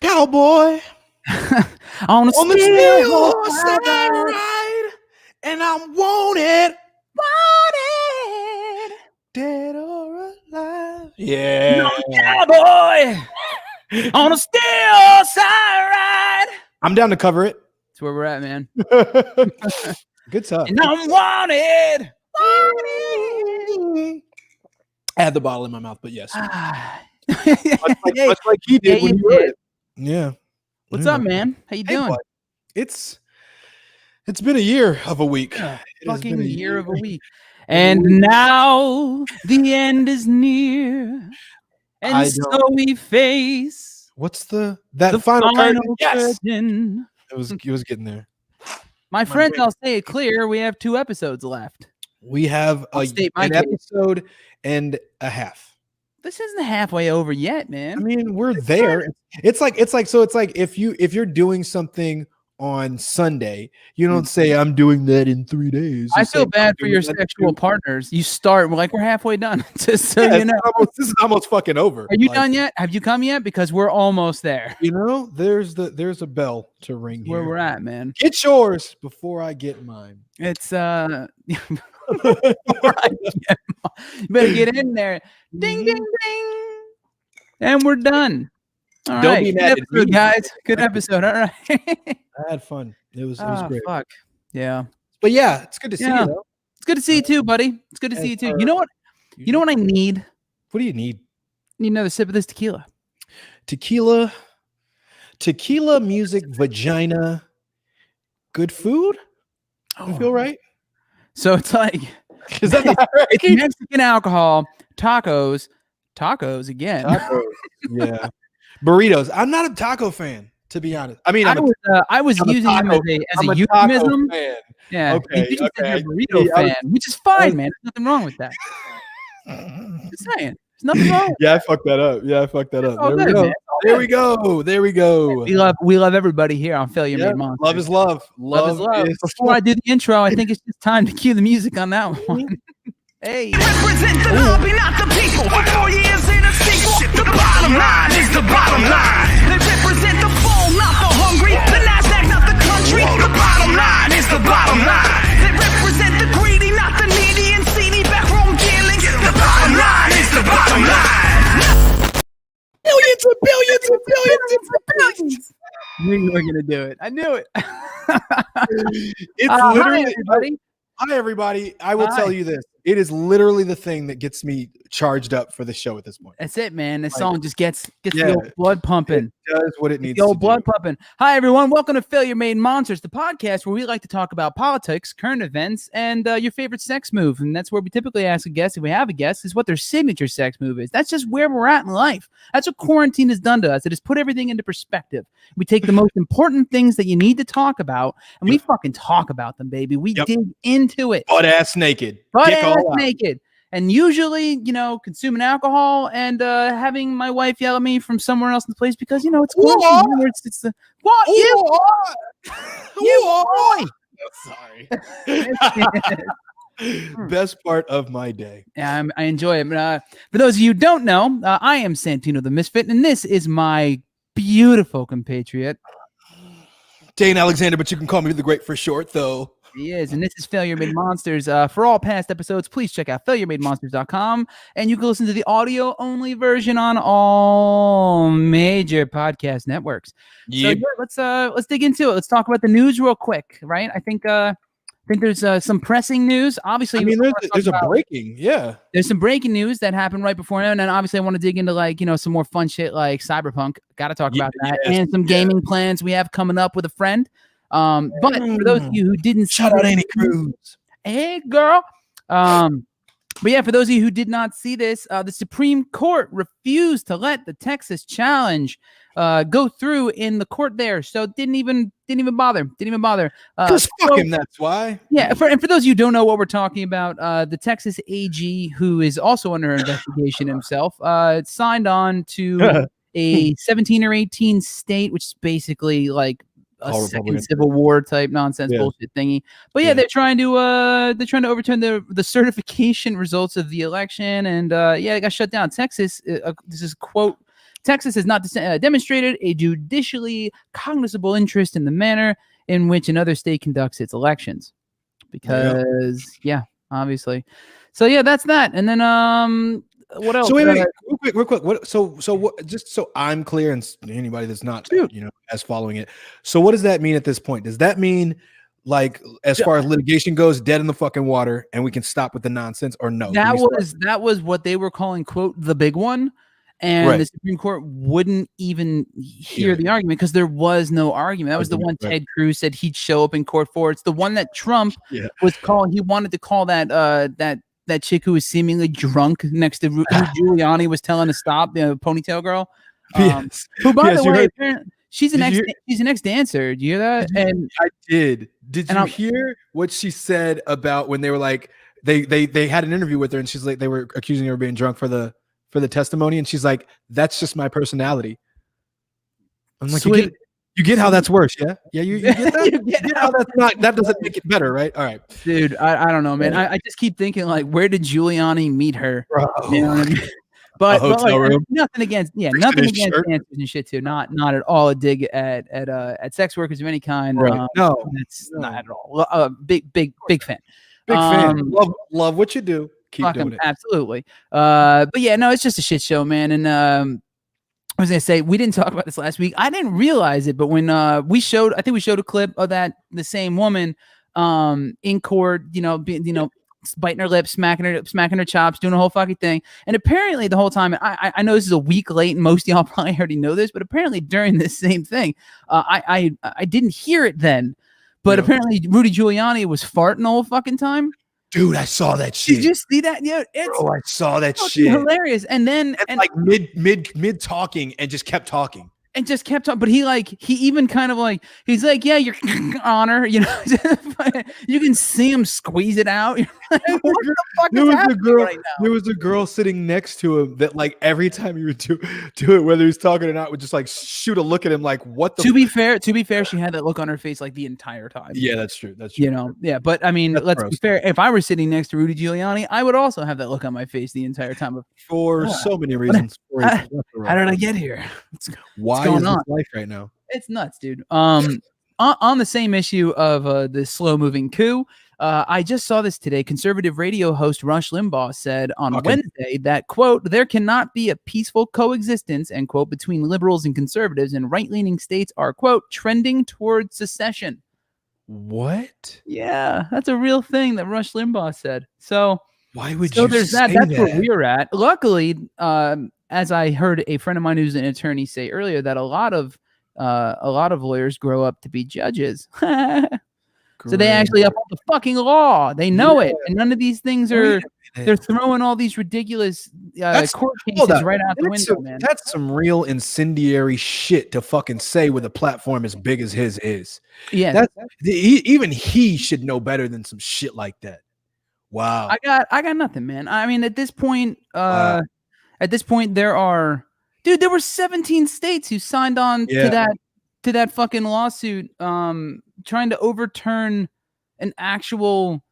cowboy on the steel horse I ride, and I'm wanted, dead or alive. Yeah, cowboy on a steel horse I ride. I'm down to cover it. That's where we're at, man. Good stuff. And I'm wanted. I had the bottle in my mouth, but yes. much like he did when you were. Yeah. What's up, man? How you doing? Bud. It's been a year of a week. Fucking year of a week. And now the end is near. And so we face. What's the final curtain? Yes. Curtain. It was getting there. My friends, I'll say it clear. We have 2 episodes left. We have an episode and a half. This isn't halfway over yet, man. I mean, we're there. It's like if you're doing something on Sunday, you don't say I'm doing that in 3 days. I feel bad for your sexual partners. You start, we're halfway done. Just so you know, this is almost fucking over. Are you done yet? Have you come yet? Because we're almost there. You know, there's a bell to ring where here. we're at, man. Get yours before I get mine. It's you better get in there. Ding, ding, ding. And we're done. All Don't right. be mad Good episode, guys. Good episode. All right. I had fun. It was great. Fuck. Yeah. But yeah, it's good to see you, though. It's good to see you too, buddy. It's good to see you too. You know what? You know what I need? What do you need? I need another sip of this tequila. Tequila, music, vagina, good food. I feel right. So it's like, is that the it's Mexican alcohol, tacos again. Tacos, yeah. Burritos. I'm not a taco fan, to be honest. I mean, I was using them as a euphemism. Fan. Yeah. Okay. You just said you're a burrito fan, which is fine, man. There's nothing wrong with that. Just saying. There's nothing wrong. Yeah, I fucked that up. There we go. We love everybody here on Failure Made Monsters. Love is love. Love is love. Before I do the intro, I think it's just time to cue the music on that one. Hey. Represent the lobby, not the people. 4 years in a sequel. The bottom line is the bottom line. They represent the full, not the hungry. The NASDAQ, not the country. The bottom line is the bottom line. They represent the greedy, not the needy and seedy backroom dealings. The bottom line is the bottom line. Billions and billions and billions and billions. I knew you were gonna do it. I knew it. It's literally. Hi, everybody. Hi, everybody. I will tell you this. It is literally the thing that gets me charged up for the show at this point. That's it, man. This song just gets the old blood pumping. It does what it needs the old to blood do. pumping. Hi, everyone. Welcome to Failure Made Monsters, the podcast where we like to talk about politics, current events, and your favorite sex move. And that's where we typically ask a guest, if we have a guest, is what their signature sex move is. That's just where we're at in life. That's what quarantine has done to us. It has put everything into perspective. We take the most important things that you need to talk about, and we fucking talk about them, baby. We dig into it. Butt ass naked. Naked. And usually, consuming alcohol and having my wife yell at me from somewhere else in the place because, it's quarantine. It's the what? Sorry. Best part of my day. Yeah, I enjoy it. For those of you who don't know, I am Santino the Misfit, and this is my beautiful compatriot, Dayne Alexander, but you can call me the Great for short, though. He is, and this is Failure Made Monsters. For all past episodes, please check out FailureMadeMonsters.com, and you can listen to the audio-only version on all major podcast networks. Yep. So let's dig into it. Let's talk about the news real quick, right? I think there's some pressing news. Obviously, I mean, there's a breaking, There's some breaking news that happened right before now, and then obviously I want to dig into some more fun shit like Cyberpunk. Got to talk about that, and some gaming plans we have coming up with a friend. But for those of you who didn't shout out Annie Cruz. Hey girl. But yeah, for those of you who did not see this, the Supreme Court refused to let the Texas challenge go through in the court there. So didn't even bother. Because fuck him, that's why. Yeah, for those of you who don't know what we're talking about, the Texas AG, who is also under investigation himself, signed on to a 17 or 18 state, which is basically like a second Civil War type nonsense bullshit thingy. But they're trying to overturn the certification results of the election, and it got shut down. Texas, this is a quote Texas has not demonstrated a judicially cognizable interest in the manner in which another state conducts its elections. Because, obviously. So, yeah, that's that. And then, what else? So wait, real quick. What? So what? Just so I'm clear, and anybody that's not, as following it. So what does that mean at this point? Does that mean, like, as far as litigation goes, dead in the fucking water, and we can stop with the nonsense, or no? That was what they were calling, quote, the big one, and the Supreme Court wouldn't even hear the argument because there was no argument. That was the one Ted Cruz said he'd show up in court for. It's the one that Trump was calling. He wanted to call that chick who was seemingly drunk next to who Giuliani was telling to stop, the ponytail girl. Who, by the way, apparently, she's an ex dancer. Do you hear that? And I did. Did you hear what she said about when they were like they had an interview with her, and she's like, they were accusing her of being drunk for the testimony, and she's like, that's just my personality. I'm like, you get how that's worse, yeah? You get that? You get how that doesn't make it better, right? All right. Dude, I don't know, man. I just keep thinking, like, where did Giuliani meet her? Bro. You know what I mean? But hotel room. Nothing against dancers and shit too. Not at all a dig at sex workers of any kind. Right. No, it's not at all. Big fan. Big fan. Love what you do. Keep doing it. Absolutely. But yeah, no, it's just a shit show, man. And I was gonna say, we didn't talk about this last week. I didn't realize it, but when I think we showed a clip of the same woman in court, biting her lips, smacking her chops, doing the whole fucking thing. And apparently the whole time, I know this is a week late, and most of y'all probably already know this, but apparently during this same thing, I didn't hear it then, but apparently Rudy Giuliani was farting the whole fucking time. Dude, I saw that shit. Did you see that? Yeah, I saw that shit. Hilarious. And then like mid talking and just kept talking. But he even kind of like, he's like, yeah, your honor, you can see him squeeze it out. Like, what the fuck is happening right now? There was a girl sitting next to him that, like, every time he would do it, whether he's talking or not, would just like shoot a look at him like, what the To be fair, she had that look on her face like the entire time. Yeah, that's true. Yeah, but I mean, let's be fair. If I were sitting next to Rudy Giuliani, I would also have that look on my face the entire time. For so many reasons. How did I get here? Why is this life right now? It's nuts, dude. On the same issue of the slow-moving coup, I just saw this today. Conservative radio host Rush Limbaugh said on Wednesday that, quote, there cannot be a peaceful coexistence, end quote, between liberals and conservatives, and right-leaning states are, quote, trending towards secession. What? Yeah, that's a real thing that Rush Limbaugh said. So why would you there's say that's that? where we're at. Luckily, as I heard a friend of mine who's an attorney say earlier, that a lot of lawyers grow up to be judges. So they actually uphold the fucking law. They know it, and none of these things are. They're throwing all these ridiculous court cases right out the window, man. That's some real incendiary shit to fucking say with a platform as big as his is. Yeah, even he should know better than some shit like that. Wow. I got nothing, man. I mean, at this point, there were 17 states who signed on to that fucking lawsuit, trying to overturn an actual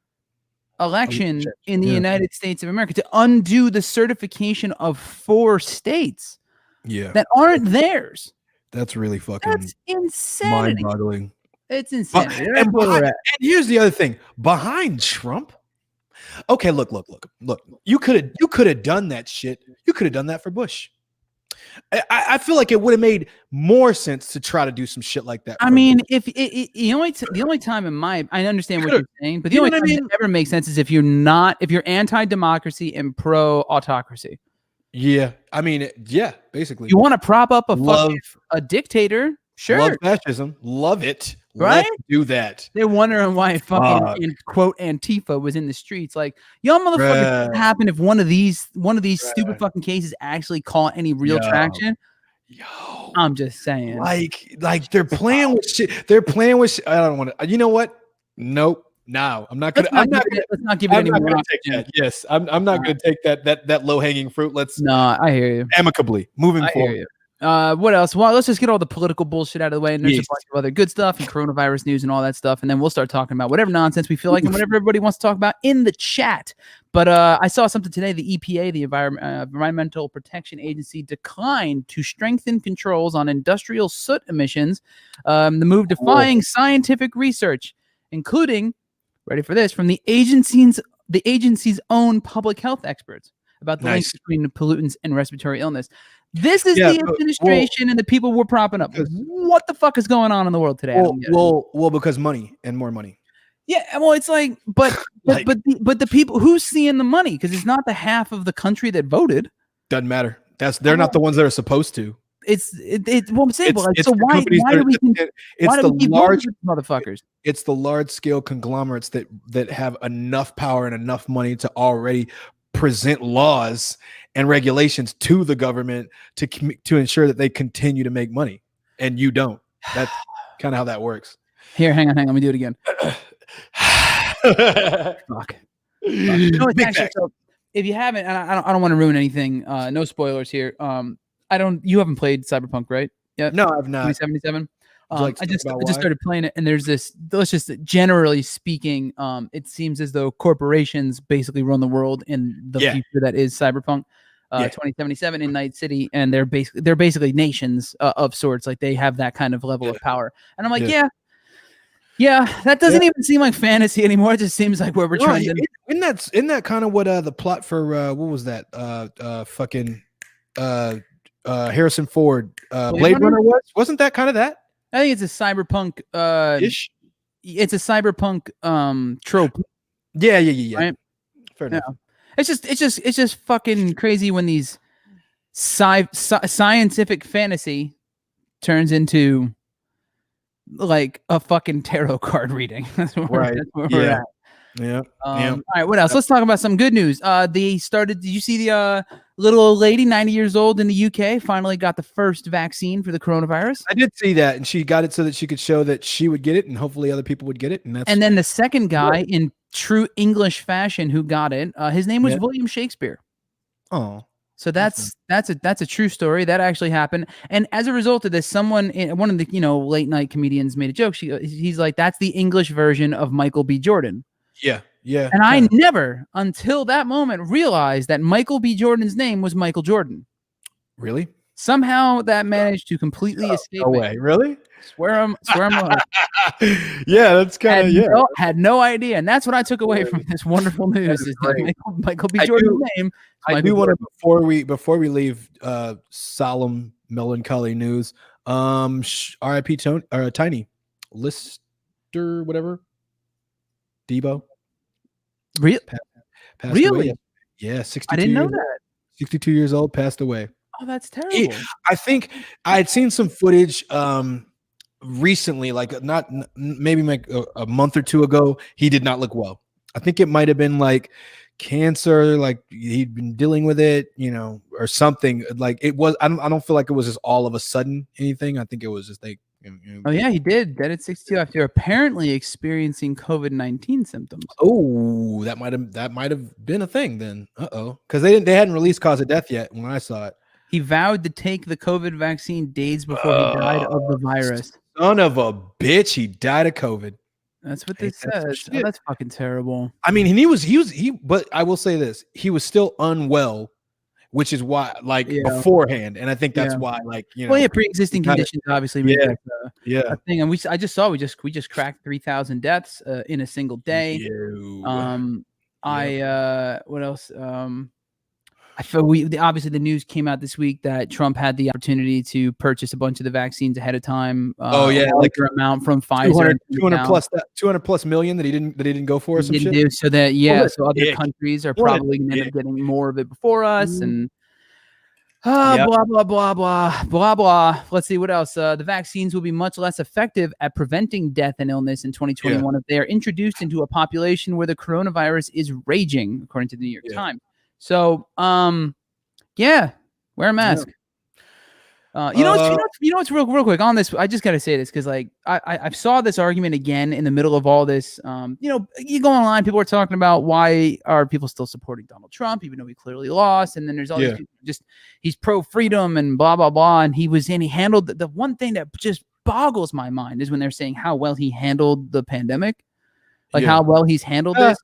election in the United States of America, to undo the certification of 4 states that aren't theirs. That's really fucking insanity. Mind-boggling. It's insanity. And here's the other thing. Behind Trump, okay, look. You could have done that shit. You could have done that for Bush. I feel like it would have made more sense to try to do some shit like that. I mean, if the only time I understand what you're saying, but the only time it ever makes sense is if you're anti-democracy and pro-autocracy. Yeah, I mean, basically. You want to prop up a dictator? Sure. Love fascism. Love it. Right? Let's do that. They're wondering why fucking quote Antifa was in the streets. Like, y'all motherfuckers, what happened if one of these stupid fucking cases actually caught any real traction? Yo, I'm just saying. Like they're playing with shit. They're playing with shit. I don't want to. You know what? Nope. No, I'm not gonna. Let's not give it any more. Take that. Yes, I'm not gonna take that low hanging fruit. No, I hear you. Amicably moving forward. What else? Well, let's just get all the political bullshit out of the way, and there's a bunch of other good stuff and coronavirus news and all that stuff, and then we'll start talking about whatever nonsense we feel like and whatever everybody wants to talk about in the chat. But I saw something today. The EPA, the Environmental Protection Agency, declined to strengthen controls on industrial soot emissions. The move defying scientific research, including, ready for this, from the agency's own public health experts about the link between the pollutants and respiratory illness. This is the administration and the people we're propping up. What the fuck is going on in the world today? Well, because money and more money. Yeah, well, it's like, but the people who's seeing the money, because it's not the half of the country that voted. Doesn't matter. They're not the ones that are supposed to. It's what I'm saying. So why do we keep large motherfuckers? It's the large scale conglomerates that have enough power and enough money to already present laws and regulations to the government to ensure that they continue to make money, and you don't. That's kind of how that works. Here, hang on, let me do it again. Fuck. No, actually, so if you haven't, and I don't want to ruin anything. No spoilers here. You haven't played Cyberpunk, right? Yeah. No, I've not. 2077. I just started playing it, and there's this. Let's just generally speaking, it seems as though corporations basically run the world in the future that is Cyberpunk. 2077 in Night City, and they're basically nations of sorts. Like they have that kind of level of power, and I'm like, that doesn't even seem like fantasy anymore. It just seems like where we're trying to. Isn't that kind of what the plot for what was that? Harrison Ford Blade Runner wasn't that kind of that? I think it's a cyberpunk ish. It's a cyberpunk trope. Yeah. Right? Fair enough. It's just fucking crazy when these scientific fantasy turns into like a fucking tarot card reading. That's where we're at. Yeah. All right. What else? Let's talk about some good news. They started. Did you see the little old lady, 90 years old in the UK, finally got the first vaccine for the coronavirus? I did see that, and she got it so that she could show that she would get it, and hopefully other people would get it. And then the second guy, in true English fashion, who got it, his name was William Shakespeare. Oh. So that's a true story that actually happened, and as a result of this, one of the late night comedians made a joke. He's like, that's the English version of Michael B. Jordan. Yeah. And I never, until that moment, realized that Michael B. Jordan's name was Michael Jordan. Really? Somehow that managed to completely escape. No way. Really? Swear I'm Yeah, that's kind of had no idea, and that's what I took away from this wononderful news. Is that Michael B. Jordan's name? I do want to before we leave solemn melancholy news. R.I.P. Tiny Lister, whatever. Debo. Passed Really? Away. Yeah, 62. I didn't know that. 62 years old, passed away. Oh, that's terrible. I think I had seen some footage recently, like maybe like a month or two ago. He did not look well. I think it might have been like cancer, like he'd been dealing with it, or something. Like it was. I don't feel like it was just all of a sudden anything. I think it was just like. Oh yeah, he did. Dead at 62 after apparently experiencing COVID-19 symptoms. Oh, that might have been a thing then. Because they hadn't released cause of death yet when I saw it. He vowed to take the COVID vaccine days before he died of the virus. Son of a bitch, he died of COVID. That's what this says. Oh, that's fucking terrible. I mean, but I will say this: he was still unwell. Which is why, beforehand, and I think that's why, pre-existing conditions obviously. A thing, and I just saw we just cracked 3,000 deaths in a single day. What else? I feel obviously the news came out this week that Trump had the opportunity to purchase a bunch of the vaccines ahead of time. Like amount from Pfizer, 200 plus million that he didn't go for. Some shit. Do, so that so other countries are probably going to end up getting more of it before us, and blah blah blah blah blah blah. Let's see what else. The vaccines will be much less effective at preventing death and illness in 2021 if they are introduced into a population where the coronavirus is raging, according to the New York Times. So, wear a mask. You know what's real quick on this. I just gotta say this because like I saw this argument again in the middle of all this. You go online, people are talking about why are people still supporting Donald Trump even though he clearly lost, and then there's all these people just he's pro freedom and blah blah blah, and he handled the one thing that just boggles my mind is when they're saying how well he handled the pandemic, like how well he's handled this.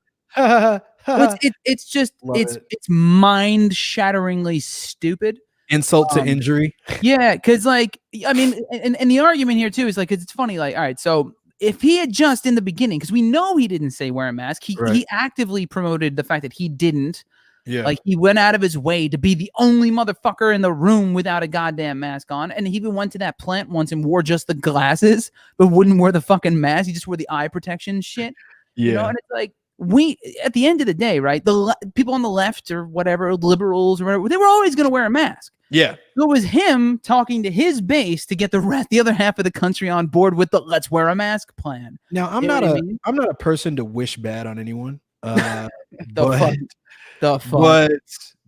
It's mind shatteringly stupid. Insult to injury. Yeah, because like I mean, and the argument here too is like it's funny. Like, all right, so if he had just in the beginning, because we know he didn't say wear a mask, he actively promoted the fact that he didn't. Yeah, like he went out of his way to be the only motherfucker in the room without a goddamn mask on, and he even went to that plant once and wore just the glasses, but wouldn't wear the fucking mask. He just wore the eye protection shit. Yeah, you know, and it's like. We at the end of the day, right? The people on the left or whatever, liberals or whatever, they were always going to wear a mask. Yeah, it was him talking to his base to get the other half of the country on board with the "let's wear a mask" plan. Now, I'm not a person to wish bad on anyone. But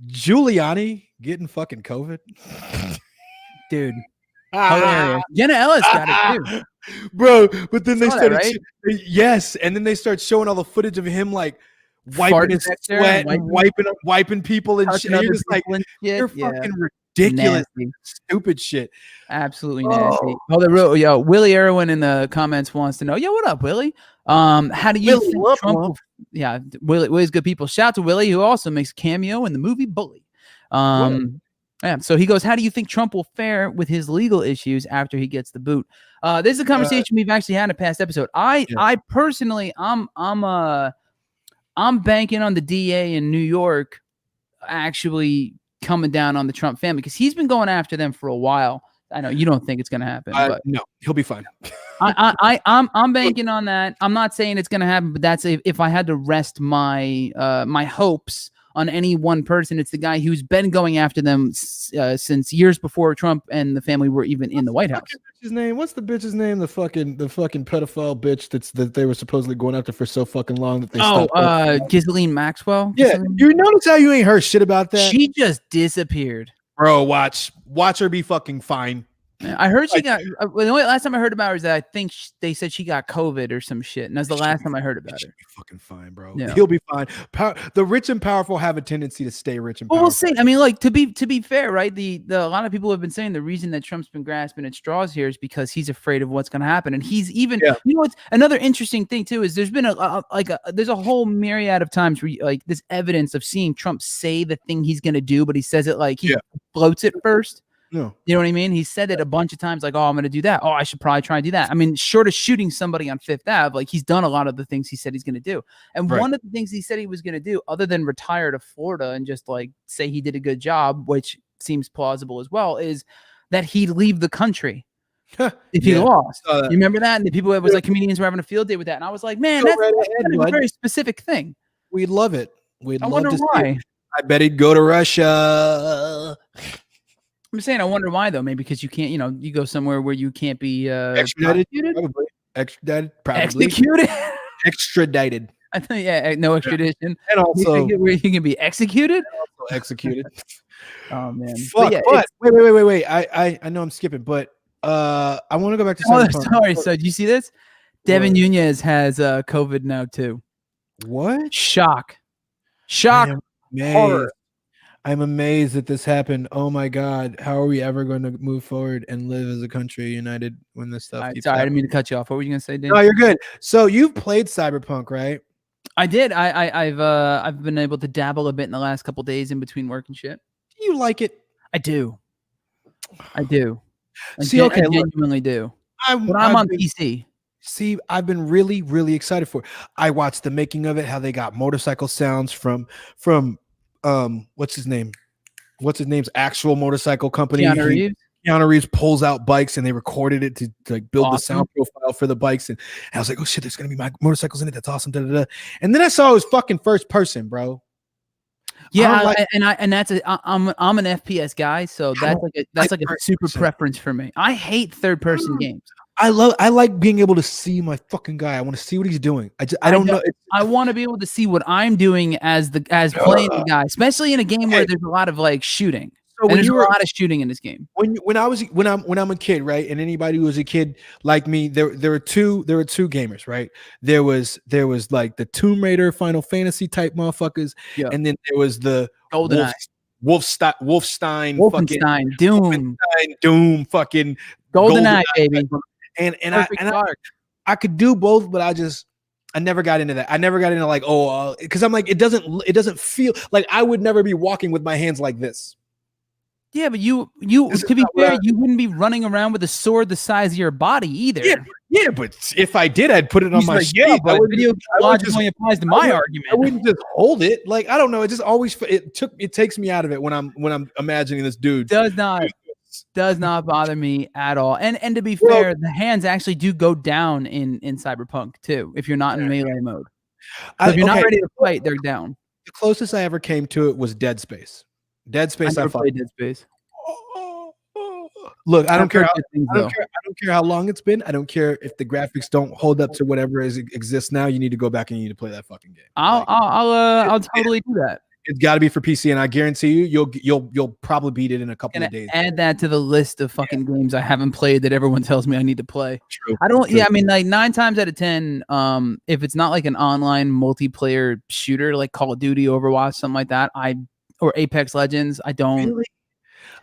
Giuliani getting fucking COVID, dude. Hilarious. Jenna Ellis got it too. Bro, but then they started yes, and then they start showing all the footage of him like wiping his sweat and wiping people and shit. You're just like, you're fucking ridiculous, stupid shit. Absolutely nasty. Willie Irwin in the comments wants to know, what up, Willie? How do you think Trump? Willie's good people. Shout out to Willie, who also makes a cameo in the movie Bully. Yeah, so he goes, how do you think Trump will fare with his legal issues after he gets the boot? This is a conversation we've actually had in a past episode. I personally, I'm banking on the DA in New York actually coming down on the Trump family because he's been going after them for a while. I know you don't think it's going to happen, but no, he'll be fine. I'm banking on that. I'm not saying it's going to happen, but that's if I had to rest my my hopes on any one person, it's the guy who's been going after them since years before Trump and the family were even in the White House. What's the bitch's name? The fucking pedophile bitch that they were supposedly going after for so fucking long that they stopped. Ghislaine Maxwell. Yeah, you notice how you ain't heard shit about that? She just disappeared. Bro, watch her be fucking fine. I heard she got. The only last time I heard about her is that I think they said she got COVID or some shit, and that's the last time I heard about her. She'll be fucking fine, bro. Yeah. He'll be fine. The rich and powerful have a tendency to stay rich and powerful. Well, we'll see. I mean, like to be fair, right? A lot of people have been saying the reason that Trump's been grasping at straws here is because he's afraid of what's going to happen, and he's even. Yeah. You know what's another interesting thing too is there's been there's a whole myriad of times where like this evidence of seeing Trump say the thing he's going to do, but he says it like he floats it first. No. You know what I mean? He said it a bunch of times, like, oh, I'm going to do that. Oh, I should probably try and do that. I mean, short of shooting somebody on Fifth Ave, like he's done a lot of the things he said he's going to do. And one of the things he said he was going to do, other than retire to Florida and just like say he did a good job, which seems plausible as well, is that he'd leave the country if he lost. You remember that? And the people, it was like comedians were having a field day with that. And I was like, man, that's a very specific thing. We'd love it. I wonder why. I bet he'd go to Russia. I'm saying I wonder why though. Maybe because you can't, you go somewhere where you can't be extradited. Probably. Extradited. Probably. Executed. Extradited. I think no extradition. And also where you can be executed. Also executed. Oh man. Fuck. But wait. I know I'm skipping, but I want to go back to sorry. So do you see this? Devin Nunes has COVID now too. What? Shock. Horror. I'm amazed that this happened. Oh my God. How are we ever going to move forward and live as a country united when this stuff keeps happening? I didn't mean to cut you off. What were you going to say, Dave? No, you're good. So you've played Cyberpunk, right? I did. I've been able to dabble a bit in the last couple days in between work and shit. Do you like it? I do. I genuinely do. But I'm on PC. See, I've been really, really excited for it. I watched the making of it, how they got motorcycle sounds from what's his name's actual motorcycle company. Keanu Reeves pulls out bikes and they recorded it to like build the sound profile for the bikes, and I was like, oh shit, there's gonna be my motorcycles in it. That's awesome. And then I saw it was fucking first person, bro. Yeah, I'm an FPS guy, so that's like a super preference for me. I hate third person games. I like being able to see my fucking guy. I want to see what he's doing. I don't know. I want to be able to see what I'm doing as playing the guy, especially in a game where there's a lot of like shooting. and there's a lot of shooting in this game. When I'm a kid, right, and anybody who was a kid like me, there were two gamers, right? There was like the Tomb Raider, Final Fantasy type motherfuckers, and then there was the GoldenEye. Wolfenstein, Doom, fucking GoldenEye, baby. And I could do both, but I never got into that. I never got into like, because I'm like, it doesn't feel like I would never be walking with my hands like this. Yeah, but you to be fair, you wouldn't be running around with a sword the size of your body either. Yeah, but if I did, I'd put it on my sleeve. Yeah, but video logic only applies to my argument. I wouldn't just hold it. Like, I don't know. It just always it takes me out of it when I'm imagining this dude. Does not bother me at all. And to be fair, the hands actually do go down in Cyberpunk too, if you're not in melee mode. So if you're not ready to fight, they're down. The closest I ever came to it was Dead Space. Dead Space. I played Dead Space. Look, I don't care how long it's been. I don't care if the graphics don't hold up to whatever exists now. You need to go back and you need to play that fucking game. I'll totally do that. It's got to be for PC, and I guarantee you'll probably beat it in a couple of days. Add that to the list of fucking games I haven't played that everyone tells me I need to play. True. I don't. Yeah, I mean, like 9 times out of 10, if it's not like an online multiplayer shooter like Call of Duty, Overwatch, something like that, or Apex Legends, I don't. Really?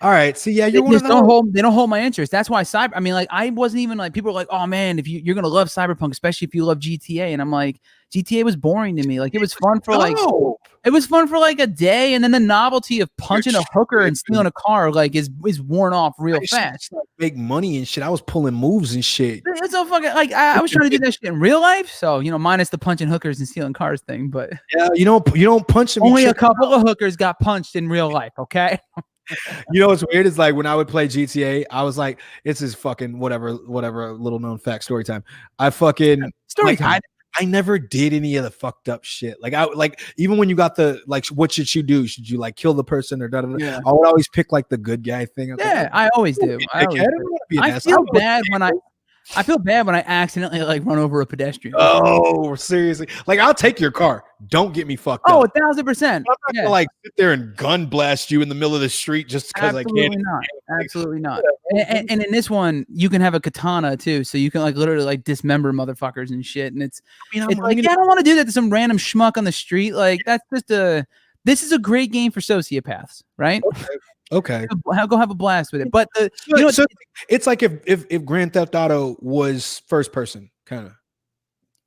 All right. So yeah, they don't hold my interest. That's why I mean, like, I wasn't even like, people are like, oh man, if you're gonna love Cyberpunk, especially if you love GTA, and I'm like, GTA was boring to me. Like, it was fun for like a day, and then the novelty of punching a hooker and stealing a car like is worn off real fast. Make money and shit. I was pulling moves and shit. It's so fucking like I was trying to do that shit in real life. So minus the punching hookers and stealing cars thing, but yeah, you don't punch them. Only a couple of hookers got punched in real life. Okay. You know what's weird is like when I would play GTA, I was like, it's his fucking whatever little known fact story time. I fucking story time. I never did any of the fucked up shit. Like even when you got the like, what should you do? Should you like kill the person or da da da? Yeah. I would always pick like the good guy thing. I always do. I feel bad when I feel bad when I accidentally like run over a pedestrian. Oh, seriously. Like, I'll take your car. Don't get me fucked up. 1,000%. I'm not gonna like sit there and gun blast you in the middle of the street just because I can. Absolutely not. And in this one, you can have a katana too, so you can like literally like dismember motherfuckers and shit. And it's like, I don't want to do that to some random schmuck on the street. Like, that's just this is a great game for sociopaths, right? Okay. Go have a blast with it. But it's like if Grand Theft Auto was first person, kind of.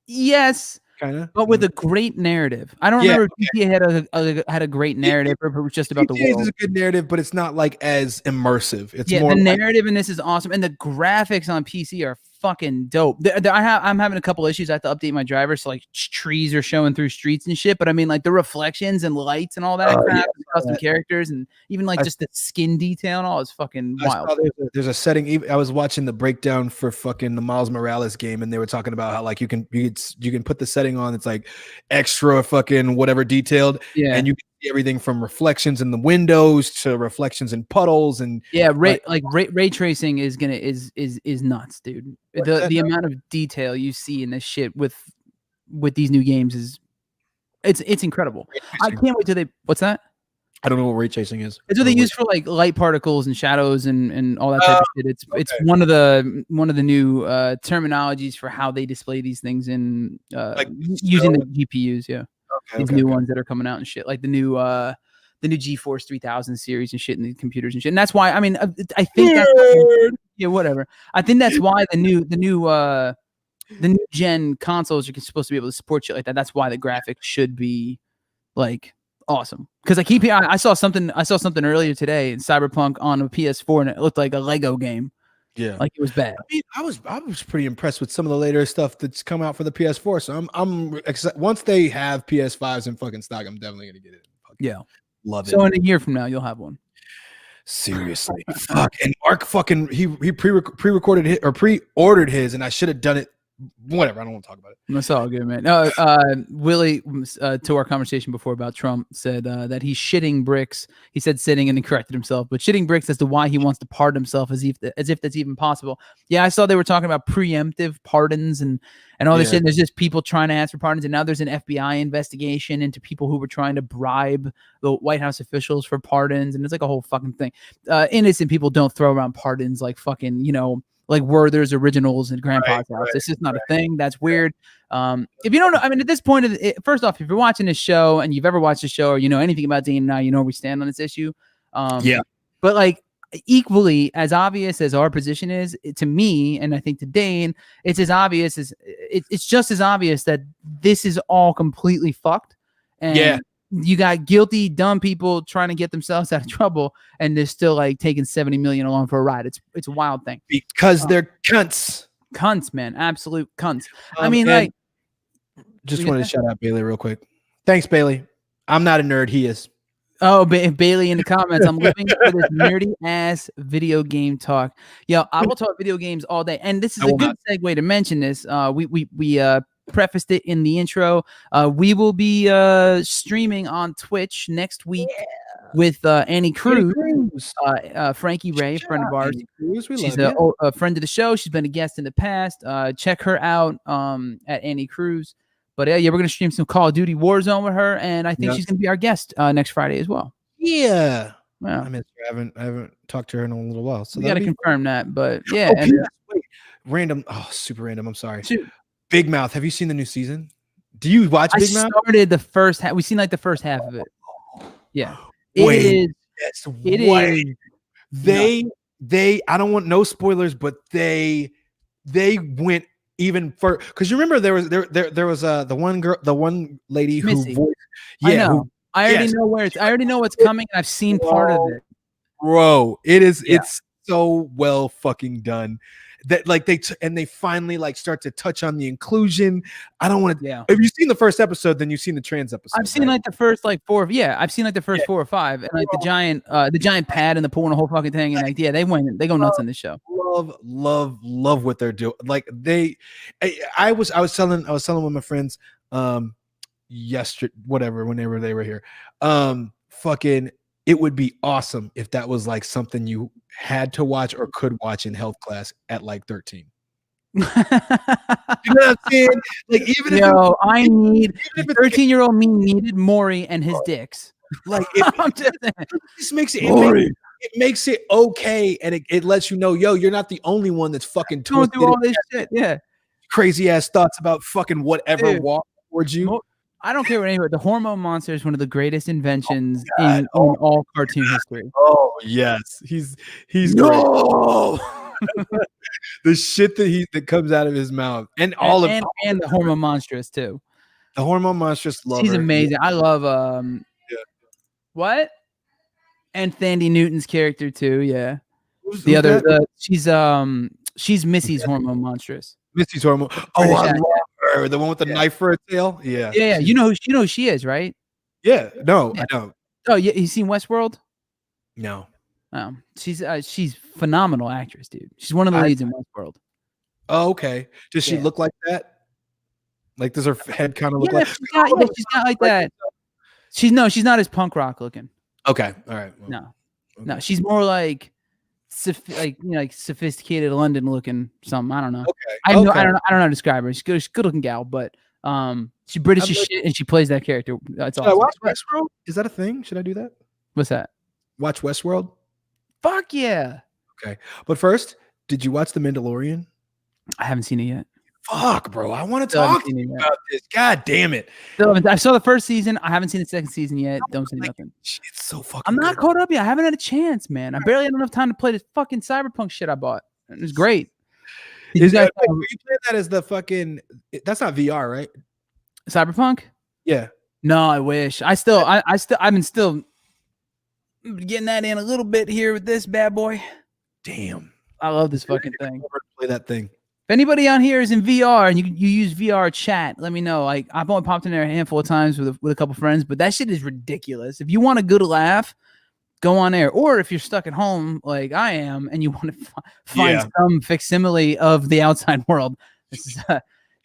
Yes. Kind of. But with a great narrative. I don't remember if GTA had a great narrative or if it was just about the world. It's a good narrative, but it's not like as immersive. It's more the narrative in this is awesome, and the graphics on PC are fucking dope. I'm having a couple issues. I have to update my driver, so like trees are showing through streets and shit. But I mean, like the reflections and lights and all that crap, and custom characters, and even like just the skin detail and all is fucking wild. There's a setting. I was watching the breakdown for fucking the Miles Morales game, and they were talking about how like you can put the setting on. It's like extra fucking whatever detailed, and you can see everything from reflections in the windows to reflections in puddles and ray tracing is nuts, dude. The amount of detail you see in this shit with these new games is it's incredible. I can't wait till what's that? I don't know what ray tracing is. It's what they use for like light particles and shadows and all that type of shit. It's one of the new terminologies for how they display these things in using the GPUs. Yeah, these new ones that are coming out and shit, like the new GeForce 3000 series and shit in the computers and shit. And that's why I think that's whatever. I think that's why the new gen consoles are supposed to be able to support shit like that. That's why the graphics should be like awesome. Because I saw something earlier today in Cyberpunk on a PS4 and it looked like a Lego game. Yeah, like it was bad. I mean, I was pretty impressed with some of the later stuff that's come out for the PS4. So I'm once they have PS5s in fucking stock, I'm definitely gonna get it. Yeah, love it. So in a year from now, you'll have one. Seriously, fuck. And Mark fucking he pre-recorded or pre-ordered his, and I should have done it whatever. I don't want to talk about it. That's all good, man. Willie, to our conversation before about Trump, said that he's shitting bricks. He said sitting and he corrected himself, but shitting bricks as to why he wants to pardon himself as if that's even possible. Yeah, I saw they were talking about preemptive pardons and all this shit. And there's just people trying to ask for pardons, and now there's an FBI investigation into people who were trying to bribe the White House officials for pardons, and it's like a whole fucking thing. Innocent people don't throw around pardons like fucking, like Werther's Originals and Grandpa's house. It's just not a thing. That's weird. If you don't know, I mean, at this point, first off, if you're watching this show and you've ever watched the show or you know anything about Dayne and I, you know where we stand on this issue. But like equally as obvious as our position is to me, and I think to Dayne, it's as obvious as it's just as obvious that this is all completely fucked. And you got guilty, dumb people trying to get themselves out of trouble, and they're still like taking $70 million along for a ride. It's a wild thing because they're cunts, man, absolute cunts. I mean, like, just wanted to shout out Bailey real quick. Thanks, Bailey. I'm not a nerd. He is. Oh, Bailey in the comments. I'm living for this nerdy ass video game talk. Yo, I will talk video games all day, and this is a good segue to mention this. We prefaced it in the intro. We will be streaming on Twitch next week with Annie Cruz, Frankie Ray, a friend of ours. She's a friend of the show. She's been a guest in the past. Check her out at Annie Cruz. But yeah, we're gonna stream some Call of Duty Warzone with her, and I think she's gonna be our guest next Friday as well. Yeah. Wow. I miss her. I haven't talked to her in a little while, so we gotta confirm that. But yeah, random. Oh, super random. I'm sorry. Big Mouth. Have you seen the new season? Do you watch Big Mouth? I started the first half. We've seen like the first half of it. Yeah. It is. They. I don't want no spoilers, but they went even further, because you remember there was the one girl, the one lady Missy. who voiced. I know. I already know where it's. I already know what's coming. And I've seen part of it. Bro, it is. Yeah. It's so well fucking done. That like they finally like start to touch on the inclusion. I don't want to. Yeah. If you've seen the first episode, then you've seen the trans episode. I've seen like the first like four. Yeah, I've seen like the first 4 or 5, and like the giant pad in the pool and the whole fucking thing. And like they go nuts on this show. Love what they're doing. Like I was telling one of my friends yesterday, whatever, whenever they were here, fucking. It would be awesome if that was like something you had to watch or could watch in health class at like 13. You know what I'm saying? Like even if I need 13-year-old me needed Maury and his dicks. Like it just makes it it makes it okay, and it lets you know, you're not the only one that's fucking twisted. Don't do all this shit. Yeah, crazy ass thoughts about fucking whatever walk towards you. I don't care what anyone. The hormone monster is one of the greatest inventions in all cartoon history. Oh yes, he's no. The shit that comes out of his mouth, and the hormone monstrous too. The hormone monstrous, she's amazing. I love what? And Thandie Newton's character too. Yeah, she's Missy's hormone monstrous. Missy's hormone. Oh, I love her. The one with the knife for a tail. Yeah. Yeah. You know who she is, right? Yeah. No, I don't. Oh, yeah. You seen Westworld? No. Oh, she's phenomenal actress, dude. She's one of the leads in Westworld. Oh, okay. Does she look like that? Like, does her head kind of look like? She's not like that. She's not as punk rock looking. Okay. All right. Well, no. She's more like sophisticated London looking something. I don't know. Okay. I don't know how to describe her. She's good looking gal, but she's British as shit and she plays that character. That's awesome. I watch Westworld? Is that a thing? Should I do that? What's that? Watch Westworld? Fuck yeah. Okay. But first, did you watch The Mandalorian? I haven't seen it yet. Fuck, bro. I want to talk to you about this. God damn it. I saw the first season. I haven't seen the second season yet. Don't say nothing. It's so fucking I'm not caught up yet. I haven't had a chance, man. I barely had enough time to play this fucking Cyberpunk shit I bought. It was great. You play that as the fucking... That's not VR, right? Cyberpunk? Yeah. No, I wish. I've been still getting that in a little bit here with this bad boy. Damn. I love this fucking thing. Play that thing. If anybody on here is in VR and you use VR chat, let me know. Like, I've only popped in there a handful of times with a couple friends, but that shit is ridiculous. If you want a good laugh, go on there. Or if you're stuck at home like I am and you want to find some facsimile of the outside world, This is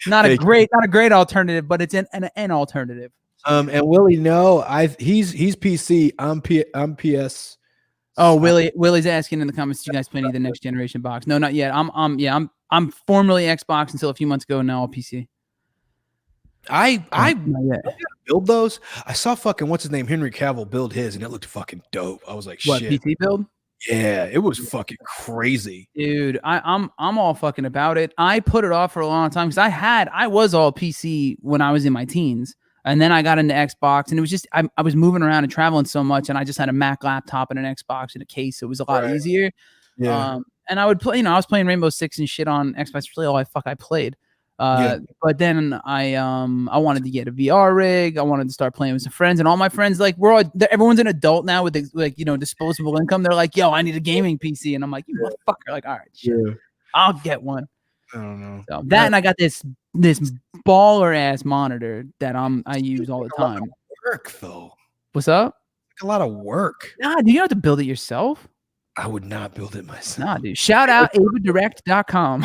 not a great alternative, but it's an alternative. And Willie, no, he's PC. I'm PS. Oh, Willie's asking in the comments, do you guys play any of the next generation box? No, not yet. I'm formerly Xbox until a few months ago, now all PC. I build those. I saw fucking what's his name, Henry Cavill build his, and it looked fucking dope. I was like, what, shit. PC build? Yeah, it was fucking crazy, dude. I'm all fucking about it. I put it off for a long time because I was all PC when I was in my teens, and then I got into Xbox, and it was just I was moving around and traveling so much, and I just had a Mac laptop and an Xbox in a case, so it was a lot easier. Yeah. And I would play, I was playing Rainbow Six and shit on Xbox. That's really all I played. But then I wanted to get a VR rig. I wanted to start playing with some friends, and all my friends, like, everyone's an adult now with disposable income. They're like, yo, I need a gaming PC, and I'm like, you motherfucker, like, all right, sure, I'll get one. I don't know. So that, and I got this baller ass monitor that I use all the time. Work though. What's up? Like a lot of work. Nah, do you have to build it yourself? I would not build it myself. Nah, dude. Shout out avadirect.com.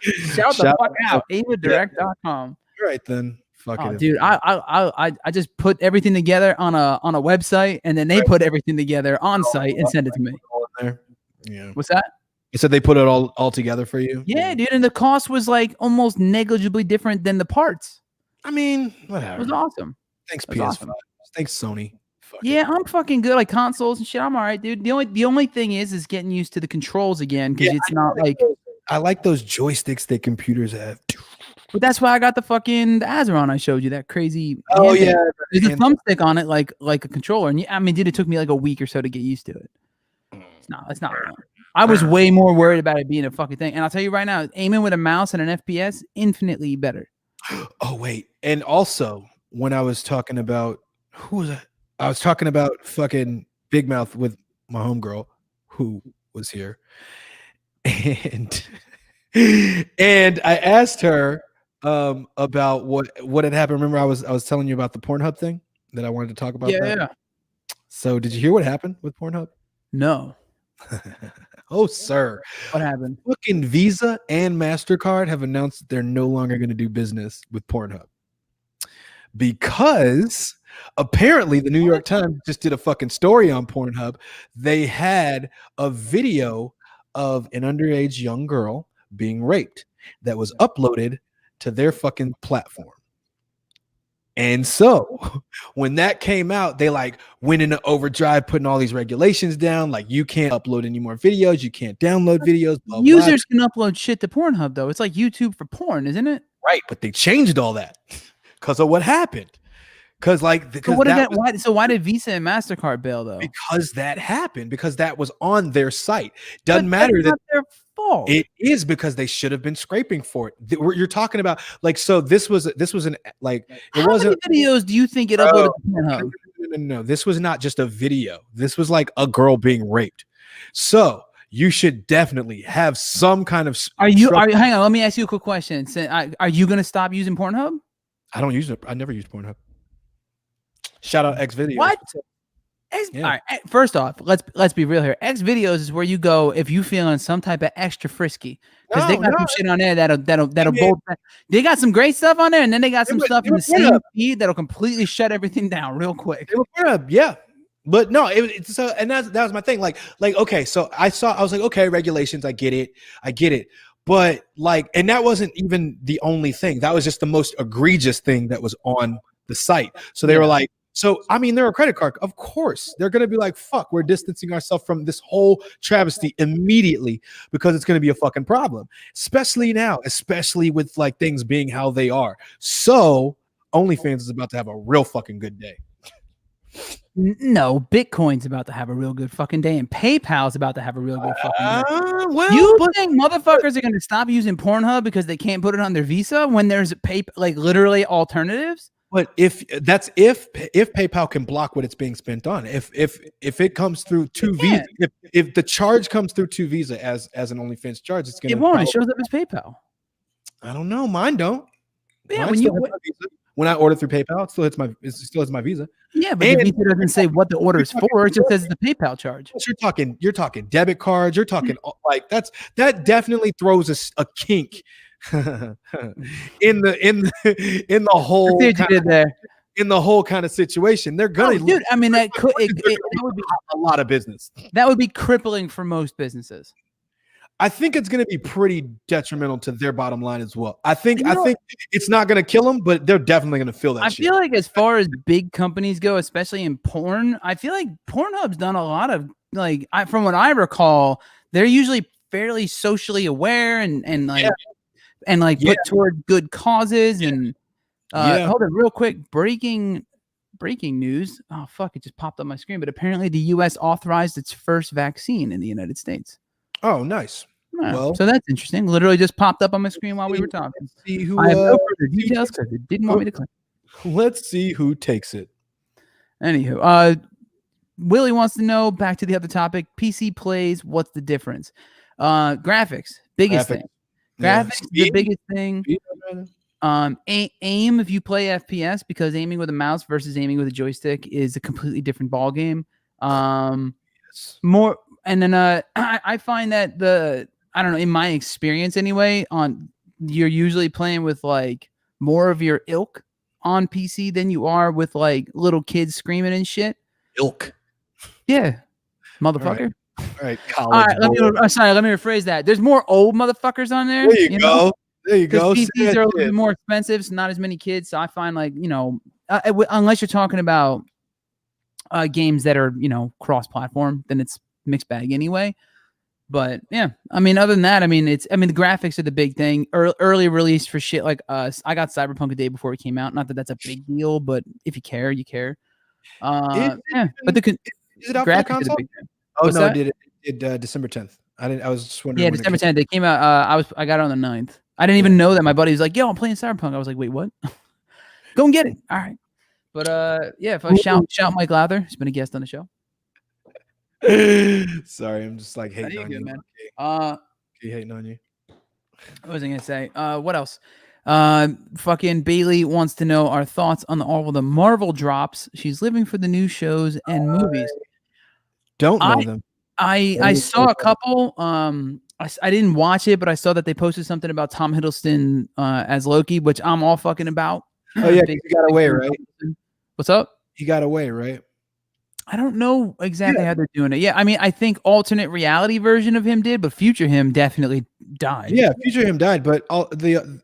Shout the fuck out, avadirect.com. All right then. Fuck it. Dude, I just put everything together on a website, and then they put everything together on site and send it to me. Yeah. What's that? You said they put it all together for you? Yeah, dude, and the cost was like almost negligibly different than the parts. I mean, whatever. It was awesome. Thanks, PS5. Awesome. Thanks, Sony. Yeah, I'm fucking good. Like consoles and shit, I'm all right, dude. The only thing is getting used to the controls again, because it's not like I like those joysticks that computers have. But that's why I got the Azeron I showed you, that crazy. Oh yeah, there's a thumbstick on it, like a controller. And I mean, dude, it took me like a week or so to get used to it. It's not fun. I was way more worried about it being a fucking thing. And I'll tell you right now, aiming with a mouse and an FPS, infinitely better. Oh wait, and also when I was talking about who was that? I was talking about fucking Big Mouth with my homegirl who was here. And I asked her about what had happened. Remember, I was telling you about the Pornhub thing that I wanted to talk about. Yeah. So did you hear what happened with Pornhub? No. Oh, sir. What happened? Fucking Visa and MasterCard have announced that they're no longer going to do business with Pornhub. Because apparently the New York Times just did a fucking story on Pornhub. They had a video of an underage young girl being raped that was uploaded to their fucking platform. And so when that came out, they like went into overdrive, putting all these regulations down. Like, you can't upload any more videos. You can't download videos. Blah, Users can upload shit to Pornhub, though. It's like YouTube for porn, isn't it? Right. But they changed all that because of what happened. Because why did Visa and MasterCard bail, though? Because that happened. Because that was on their site. Doesn't matter that their fault. It is, because they should have been scraping for it. You're talking about like, so this was an like it How wasn't many videos do you think it uploaded to Pornhub? No, this was not just a video. This was like a girl being raped. So you should definitely have some kind of. Hang on? Let me ask you a quick question. Are you going to stop using Pornhub? I don't use it. I never used Pornhub. Shout out X Videos. What? All right. First off, let's be real here. X Videos is where you go if you feeling some type of extra frisky, because they got some shit on there that'll bolt. They got some great stuff on there, and then they got some stuff in the same feed that'll completely shut everything down real quick. Yeah. But no, it's so, and that was my thing. Like, okay, so I was like, okay, regulations, I get it. But like, and that wasn't even the only thing. That was just the most egregious thing that was on the site. So they were like, so, I mean, they're a credit card. Of course, they're going to be like, fuck, we're distancing ourselves from this whole travesty immediately, because it's going to be a fucking problem, especially now, especially with like things being how they are. So OnlyFans is about to have a real fucking good day. No, Bitcoin's about to have a real good fucking day, and PayPal's about to have a real good fucking day. You think motherfuckers are going to stop using Pornhub because they can't put it on their Visa when there's literally alternatives? But if PayPal can block what it's being spent on, if it comes through to Visa, if the charge comes through to Visa as an OnlyFans charge, it's gonna. It won't. It shows up as PayPal. I don't know. Mine don't. Yeah, when I order through PayPal, it still hits my Visa. Yeah, but the Visa doesn't say what the order is for. It just says the PayPal charge. You're talking debit cards. You're talking like that definitely throws a kink in the whole See what you did there. in the whole kind of situation, they're gonna. Dude, I mean that could that would be a lot of business. That would be crippling for most businesses. I think it's going to be pretty detrimental to their bottom line as well. I think it's not going to kill them, but they're definitely going to feel that. I feel like as far as big companies go, especially in porn, I feel like Pornhub's done a lot of like. From what I recall, they're usually fairly socially aware and put toward good causes. And hold on, real quick, breaking news. Oh fuck! It just popped on my screen. But apparently, the U.S. authorized its first vaccine in the United States. Oh, nice. Well, so that's interesting. Literally just popped up on my screen while we were talking. See who, I have no further details because it didn't want me to click. Let's see who takes it. Anywho, Willie wants to know, back to the other topic, PC plays, what's the difference? Graphics, biggest thing. Graphics, the biggest thing. Aim, if you play FPS, because aiming with a mouse versus aiming with a joystick is a completely different ball game. More. And then I find that I don't know, in my experience anyway, you're usually playing with like more of your ilk on PC than you are with like little kids screaming and shit. Ilk. Yeah. Motherfucker. All right. All right, let me rephrase that. There's more old motherfuckers on there. There you go. There you go. PCs are a little bit more expensive, so not as many kids. So I find like, unless you're talking about games that are, cross-platform, then it's mixed bag anyway. But yeah, I mean, other than that, I mean, the graphics are the big thing. Early release for shit like us. I got Cyberpunk a day before it came out. Not that that's a big deal, but if you care, you care. But is it out for the console? Oh no, it did December 10th. I was just wondering. Yeah, December 10th. It came out. I got it on the 9th. I didn't even know that. My buddy was like, "Yo, I'm playing Cyberpunk." I was like, "Wait, what?" Go and get it. All right. But yeah, if I shout Mike Lowther, he's been a guest on the show. Sorry, I'm just like hating on you, man. Hating on you. What was I gonna say? What else? Fucking Bailey wants to know our thoughts on all the Marvel drops. She's living for the new shows and movies. Don't know them. I saw a couple. I didn't watch it, but I saw that they posted something about Tom Hiddleston as Loki, which I'm all fucking about. Oh yeah, he got away, right? What's up? He got away, right? I don't know exactly how they're doing it. Yeah, I mean, I think alternate reality version of him did, but future him definitely died. Yeah, future him died, but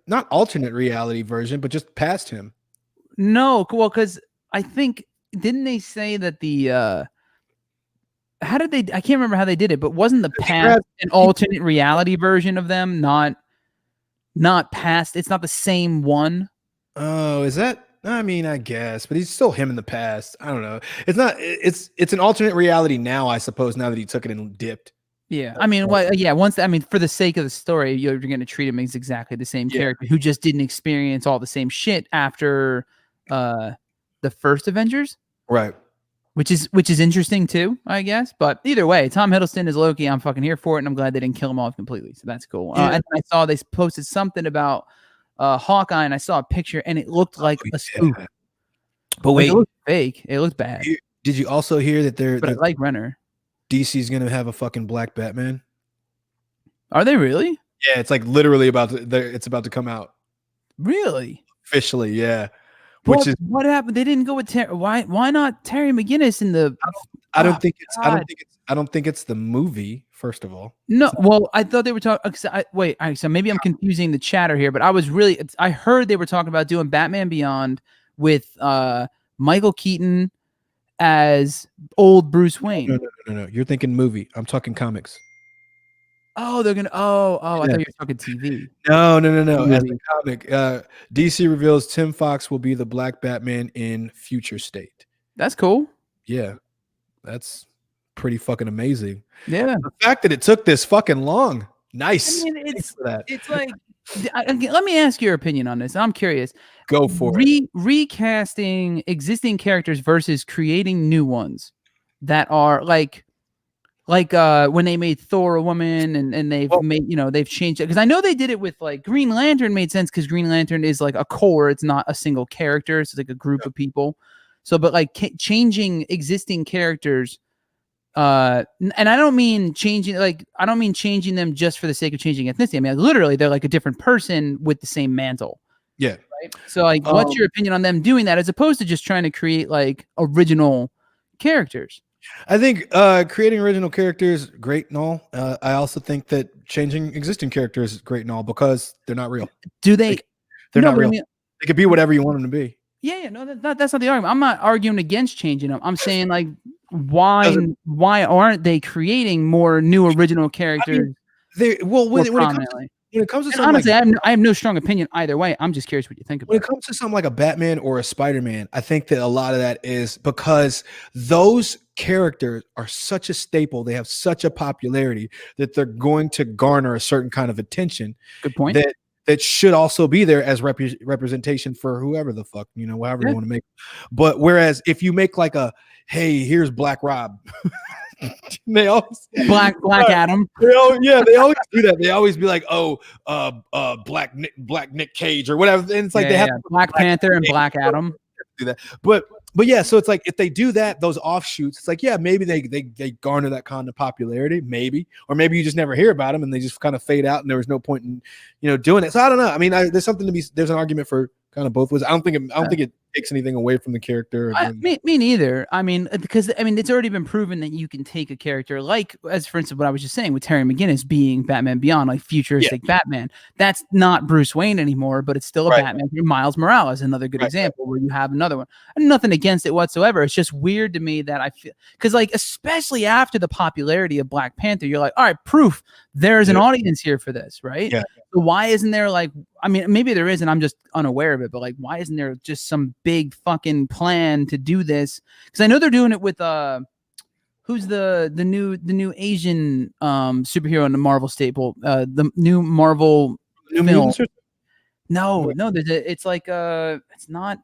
not alternate reality version, but just past him. No, well, because I think didn't they say that the how did they? I can't remember how they did it, but wasn't the past an alternate reality version of them? Not past. It's not the same one. Oh, is that? I mean, I guess, but he's still him in the past. I don't know. It's not. It's an alternate reality now, I suppose. Now that he took it and dipped. Yeah, I mean, for the sake of the story, you're going to treat him as exactly the same character who just didn't experience all the same shit after the first Avengers, right? Which is interesting too, I guess. But either way, Tom Hiddleston is Loki. I'm fucking here for it, and I'm glad they didn't kill him off completely. So that's cool. And I saw they posted something about Hawkeye, and I saw a picture, and it looked like a spoof. But wait, it looked fake. It looked bad. Did you also hear that they're? But I like Renner. DC's gonna have a fucking black Batman. Are they really? Yeah, it's like literally it's about to come out. Really? Officially, yeah. Which is what happened? They didn't go with Terry. Why not Terry McGinnis in the? I don't think it's the movie. First of all, no. Well, I thought they were talking. Wait, all right, so maybe I'm confusing the chatter here, but I heard they were talking about doing Batman Beyond with Michael Keaton as old Bruce Wayne. No. You're thinking movie. I'm talking comics. Oh, they're gonna. Oh, I thought you were talking TV. No. As a comic, DC reveals Tim Fox will be the Black Batman in Future State. That's cool. Yeah, that's pretty fucking amazing. Yeah, the fact that it took this fucking long. Nice. I mean, it's like. Let me ask your opinion on this. I'm curious. Go for it. Recasting existing characters versus creating new ones that are like when they made Thor a woman and they've made, they've changed it. Because I know they did it with like Green Lantern made sense because Green Lantern is like a core. It's not a single character. It's like a group of people. So, but like changing existing characters and I don't mean changing them just for the sake of changing ethnicity. I mean, literally, they're like a different person with the same mantle. Yeah. Right? So, like, what's your opinion on them doing that as opposed to just trying to create like original characters? I think creating original characters great and all. I also think that changing existing characters is great and all because they're not real. Do they? They're not real. They could be whatever you want them to be. Yeah, no, that's not the argument. I'm not arguing against changing them. I'm saying like, why aren't they creating more new original characters? When it comes to something, honestly, I have no strong opinion either way. I'm just curious what you think about. When it comes to something like a Batman or a Spider-Man, I think that a lot of that is because those characters are such a staple. They have such a popularity that they're going to garner a certain kind of attention. Good point. That should also be there as representation for whoever the fuck, however you want to make. But whereas if you make like hey, here's Black Rob. They always Black Adam. They always do that. They always be like, Black Nick Cage or whatever. And it's like they have Black Panther and Black Adam. Do that. But yeah, so it's like if they do that, those offshoots, it's like, yeah, maybe they garner that kind of popularity, maybe, or maybe you just never hear about them and they just kind of fade out and there was no point in doing it. So I don't know. I mean, there's an argument for kind of both ways. I don't think it takes anything away from the character. Me neither. I mean, because it's already been proven that you can take a character like, as for instance, what I was just saying with Terry McGinnis being Batman Beyond, like futuristic Batman. That's not Bruce Wayne anymore, but it's still a Batman. Miles Morales, another good example where you have another one. And nothing against it whatsoever. It's just weird to me that I feel because, like, especially after the popularity of Black Panther, you're like, all right, proof there's an audience here for this, right? Yeah. So why isn't there like? I mean, maybe there is, and I'm just unaware of it. But like, why isn't there just some big fucking plan to do this? Because I know they're doing it with who's the new Asian superhero in the Marvel staple, the new Marvel film. No, it's like it's not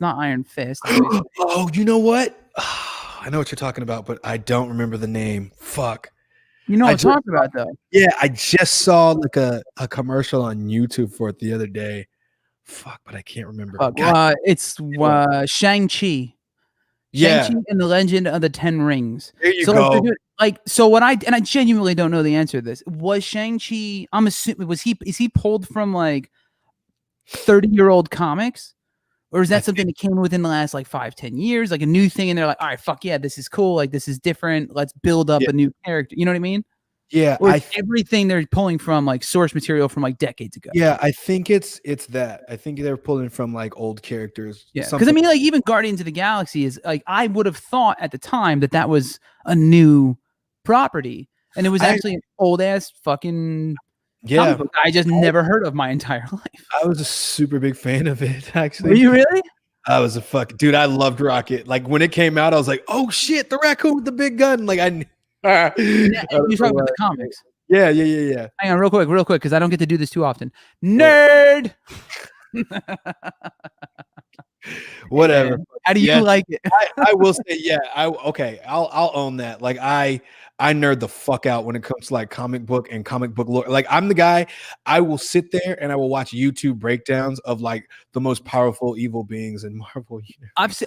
Iron Fist. Oh, you know what? I know what you're talking about, but I don't remember the name. Fuck. You know what I'm talking about, though. Yeah, I just saw like a commercial on YouTube for it the other day. Fuck, but I can't remember. It's Shang-Chi. Yeah. Shang-Chi and the Legend of the Ten Rings. There you go. I genuinely don't know the answer to this. Was Shang-Chi, I'm assuming, is he pulled from like 30-year-old comics? Or is that something that came within the last like 5-10 years, like a new thing? And they're like, all right, fuck yeah, this is cool. Like, this is different. Let's build up a new character. You know what I mean? Yeah. Or everything they're pulling from like source material from like decades ago. Yeah, I think it's that. I think they're pulling from like old characters. Yeah. Because I mean, like, even Guardians of the Galaxy is like, I would have thought at the time that was a new property. And it was actually an old ass fucking comic book I just never heard of my entire life. I was a super big fan of it, actually. Were you really? I was dude. I loved Rocket. Like when it came out, I was like, "Oh shit, the raccoon with the big gun!" Like you talking about the comics? Yeah. Hang on, real quick, because I don't get to do this too often. Nerd. Whatever. How do you like it? I will say, I'll own that. Like I nerd the fuck out when it comes to like comic book and comic book lore. Like I'm the guy, I will sit there and I will watch YouTube breakdowns of like the most powerful evil beings in Marvel Universe.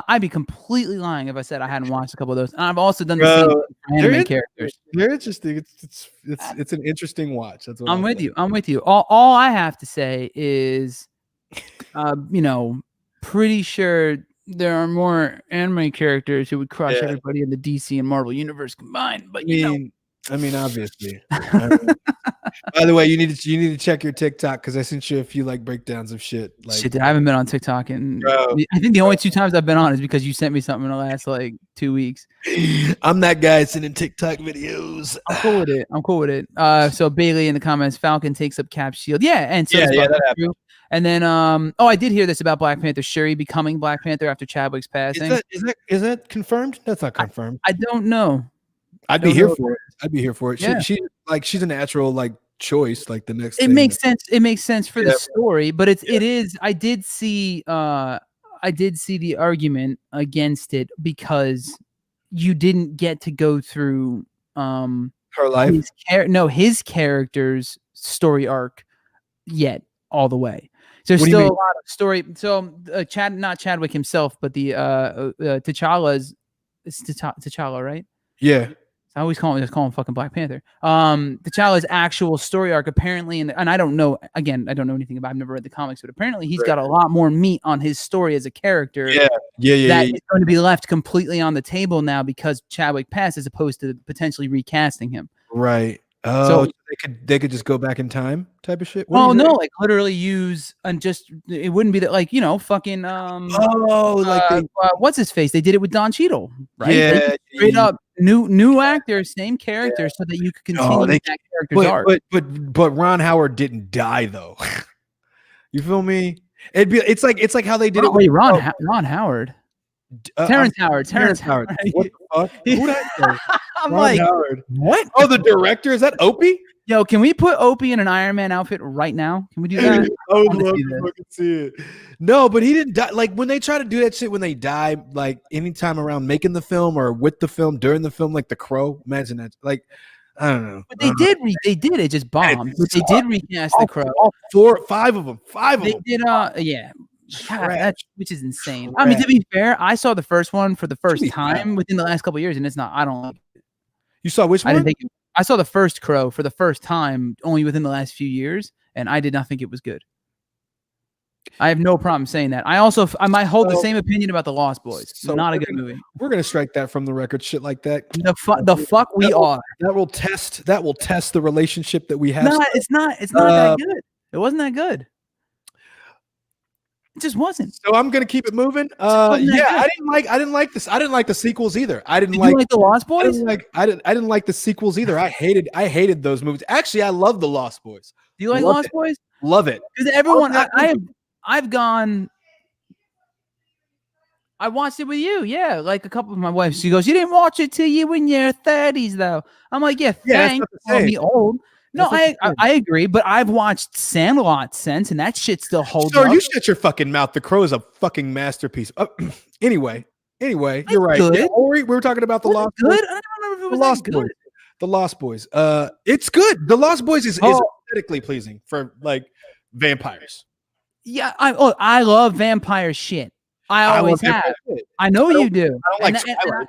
I'd be completely lying if I said I hadn't watched a couple of those. And I've also done the same for anime characters. They're interesting. It's an interesting watch. That's what I'm with you. All I have to say is pretty sure there are more anime characters who would crush everybody in the DC and Marvel universe combined. But I mean, obviously. By the way, you need to check your TikTok because I sent you a few like breakdowns of shit. Like, shit, I haven't been on TikTok, and I think the only 2 times I've been on is because you sent me something in the last like 2 weeks. I'm that guy sending TikTok videos. I'm cool with it. So Bailey in the comments, Falcon takes up Cap's shield. Yeah, and so that happened. And then, I did hear this about Black Panther, Shuri becoming Black Panther after Chadwick's passing. Is that confirmed? That's not confirmed. I don't know. I'd be here for it. Yeah. She's a natural like choice. Like the next. It makes sense. It makes sense for the story, but it is. I did see the argument against it because you didn't get to go through her life. His character's story arc yet all the way. So there's still a lot of story. So not Chadwick himself, but the T'Challa's T'Challa, right? Yeah. I always call him fucking Black Panther. T'Challa's actual story arc apparently, and I don't know. Again, I don't know anything about. I've never read the comics, but apparently he's got a lot more meat on his story as a character. Yeah. That is going to be left completely on the table now because Chadwick passed, as opposed to potentially recasting him. Right. Oh, so they could just go back in time, type of shit. Oh no, like literally use and just it wouldn't be that, like, you know, fucking what's his face? They did it with Don Cheadle, right? Yeah, straight up new actor, same character, so that you could continue that character's arc. But Ron Howard didn't die though. You feel me? It's like how they did it. Wait, Ron Howard. Terrence Howard. What the fuck? Who that? I'm Ron like, Howard. What? Oh, the director, is that Opie? Yo, can we put Opie in an Iron Man outfit right now? Can we do that? I would love to fucking see it. No, but he didn't die. Like when they try to do that shit when they die, like anytime around making the film or with the film during the film, like The Crow. Imagine that. Like, I don't know. But they did. It just bombed. But they did recast The Crow. All 5 of them. They did. Yeah. God, which is insane. I mean, to be fair, I saw the first one for the first time within the last couple of years, and it's not. I don't like it. You saw which one? I saw the first Crow for the first time only within the last few years, and I did not think it was good. I have no problem saying that. I might hold the same opinion about The Lost Boys. So not a good movie. We're gonna strike that from the record. Shit like that. The fuck we are. That will test the relationship that we have. No, it's not that good. It wasn't that good. It just wasn't. So I'm gonna keep it moving. I didn't like this. I didn't like the sequels either. Did you like The Lost Boys? I didn't like the sequels either. I hated those movies. Actually, I love The Lost Boys. Do you like Lost Boys? Love it. Because everyone, I've gone. I watched it with you, yeah. Like a couple of my wife, she goes, "You didn't watch it till you were in your 30s, though." I'm like, "Yeah, thanks for me old." No, I agree, but I've watched Sandlot since, and that shit still holds up. You shut your fucking mouth. The Crow is a fucking masterpiece. Anyway, you're right. Good. We were talking about The Lost Boys. Good. I don't remember if it was good. The Lost Boys. It's good. The Lost Boys is aesthetically pleasing for like vampires. Yeah, I love vampire shit. I always have. I know you do. I don't like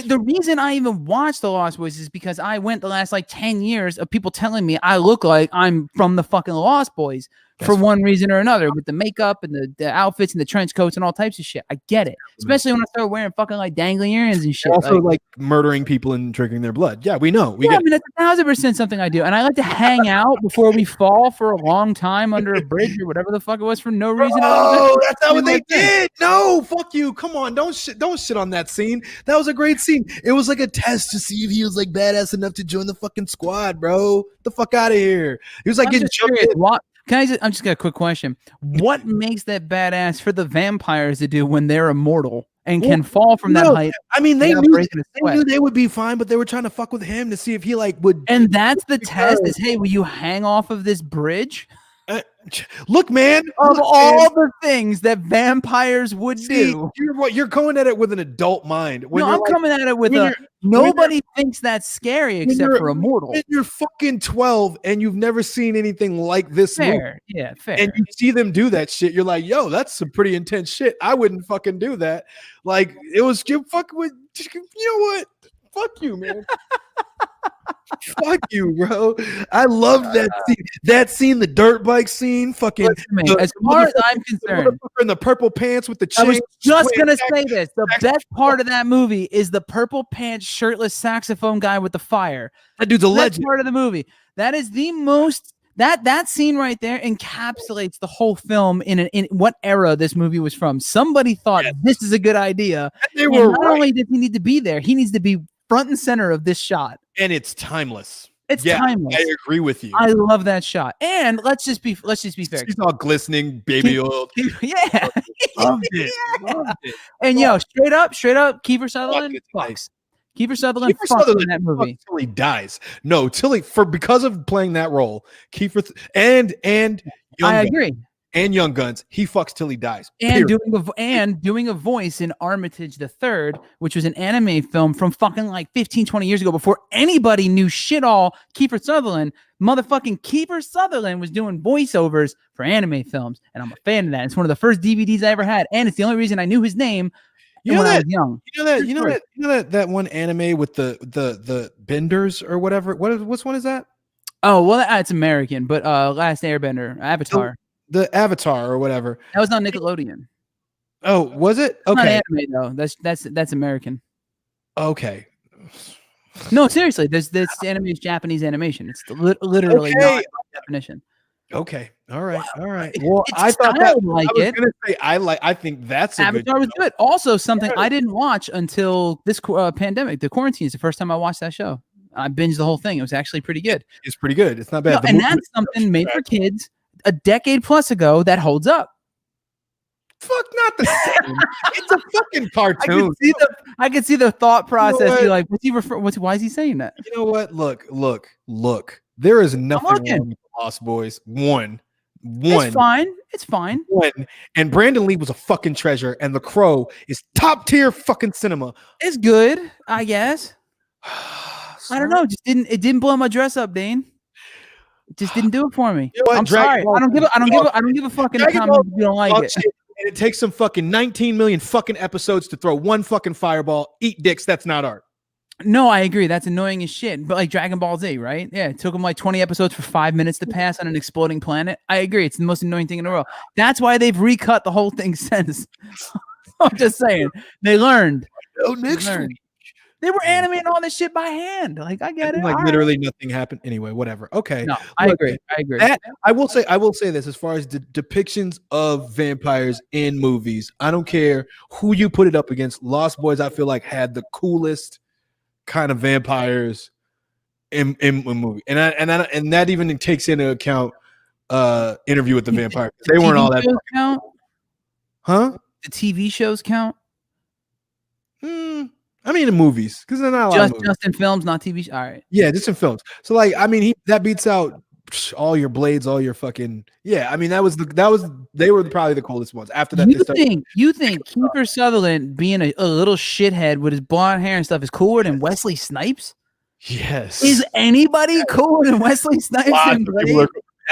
the reason I even watched The Lost Boys is because I went the last like 10 years of people telling me I look like I'm from the fucking Lost Boys for one reason or another, with the makeup and the outfits and the trench coats and all types of shit. I get it. Especially when I started wearing fucking like dangling earrings and shit. Also like murdering people and drinking their blood. Yeah, we know. I mean, that's 1,000% something I do. And I like to hang out before we fall for a long time under a bridge or whatever the fuck it was for no reason. Oh, that's not what they did. No, fuck you. Come on. Don't shit on that scene. That was a great scene. It was like a test to see if he was like badass enough to join the fucking squad, bro. Get the fuck out of here. He was like getting jumped in. I'm just got a quick question. What makes that badass for the vampires to do when they're immortal and can fall from that height? I mean, they knew they would be fine, but they were trying to fuck with him to see if he like would. And that's the test is, hey, will you hang off of this bridge? Look, man. Of all the things that vampires would do, you're going at it with an adult mind. I'm coming at it with nobody thinks that's scary except for a mortal. When you're fucking 12 and you've never seen anything like this. Fair, yeah, fair. And you see them do that shit, you're like, yo, that's some pretty intense shit. I wouldn't fucking do that. Like, it was you know what? Fuck you, man. Fuck you, bro. I love that scene. That scene, the dirt bike scene, fucking. As far as I'm concerned, in the purple pants with the chain. I was just gonna say this. The best part of that movie is the purple pants, shirtless saxophone guy with the fire. That dude's a legend. Part of the movie. That is the most. That scene right there encapsulates the whole film in what era this movie was from. Somebody thought this is a good idea. They were not only does he need to be there, he needs to be front and center of this shot. And it's timeless. It's timeless. I agree with you. I love that shot. And let's just be fair. She's all glistening, baby oil. Yeah. Loved it. And straight up, Kiefer Sutherland fucks. Kiefer Sutherland fucks in that movie. Till he dies. No, because of playing that role, Kiefer and I agree. And Young Guns, he fucks till he dies. And doing a voice in Armitage the Third, which was an anime film from fucking like 15, 20 years ago, before anybody knew shit all. Kiefer Sutherland was doing voiceovers for anime films, and I'm a fan of that. It's one of the first DVDs I ever had, and it's the only reason I knew his name. You know when I that was young. that one anime with the benders or whatever. Which one is that? Oh well, it's American, but Last Airbender, Avatar. The Avatar or whatever. That was on Nickelodeon. Oh, was it? It's Okay. not anime though. That's American. Okay. No, seriously. This anime is Japanese animation. It's literally not by definition. Okay. All right. Wow. All right. Well, It's I thought that like I was it. gonna say I think that's a Avatar was good. Also, something I didn't watch until this pandemic, the quarantine is the first time I watched that show. I binged the whole thing. It was actually pretty good. It's pretty good. It's not bad. No, and that's something made for kids a decade plus ago that holds up. Fuck, not the same. It's a fucking cartoon. I could see the thought process. You're like, why is he saying that? You know what? Look. There is nothing wrong with the Lost Boys. One. It's fine. It's fine. One. And Brandon Lee was a fucking treasure, and The Crow is top tier fucking cinema. It's good, I guess. I don't know. It didn't blow my dress up, Dane. It just didn't do it for me. You know what? I'm sorry. I don't give a fucking comment if you don't like it. And it takes some fucking 19 million fucking episodes to throw one fucking fireball. Eat dicks. That's not art. No, I agree. That's annoying as shit. But like Dragon Ball Z, right? Yeah, it took them like 20 episodes for 5 minutes to pass on an exploding planet. I agree. It's the most annoying thing in the world. That's why they've recut the whole thing since. I'm just saying. They learned. They were animating all this shit by hand. Like, I get it. Like literally nothing happened. Anyway, whatever. Okay. No, I agree. I will say this as far as the depictions of vampires in movies. I don't care who you put it up against. Lost Boys, I feel like, had the coolest kind of vampires in movie. And that even takes into account Interview with the Vampire. They weren't all that count? Huh? The TV shows count? I mean, in movies, because they're not a lot of movies. Just in films, not TV. All right. Yeah, just in films. So, like, I mean, that beats out all your Blades, all your fucking. Yeah, I mean, they were probably the coolest ones. After that, you think Kiefer Sutherland being a little shithead with his blonde hair and stuff is cooler than Wesley Snipes? Yes. Is anybody cooler than Wesley Snipes?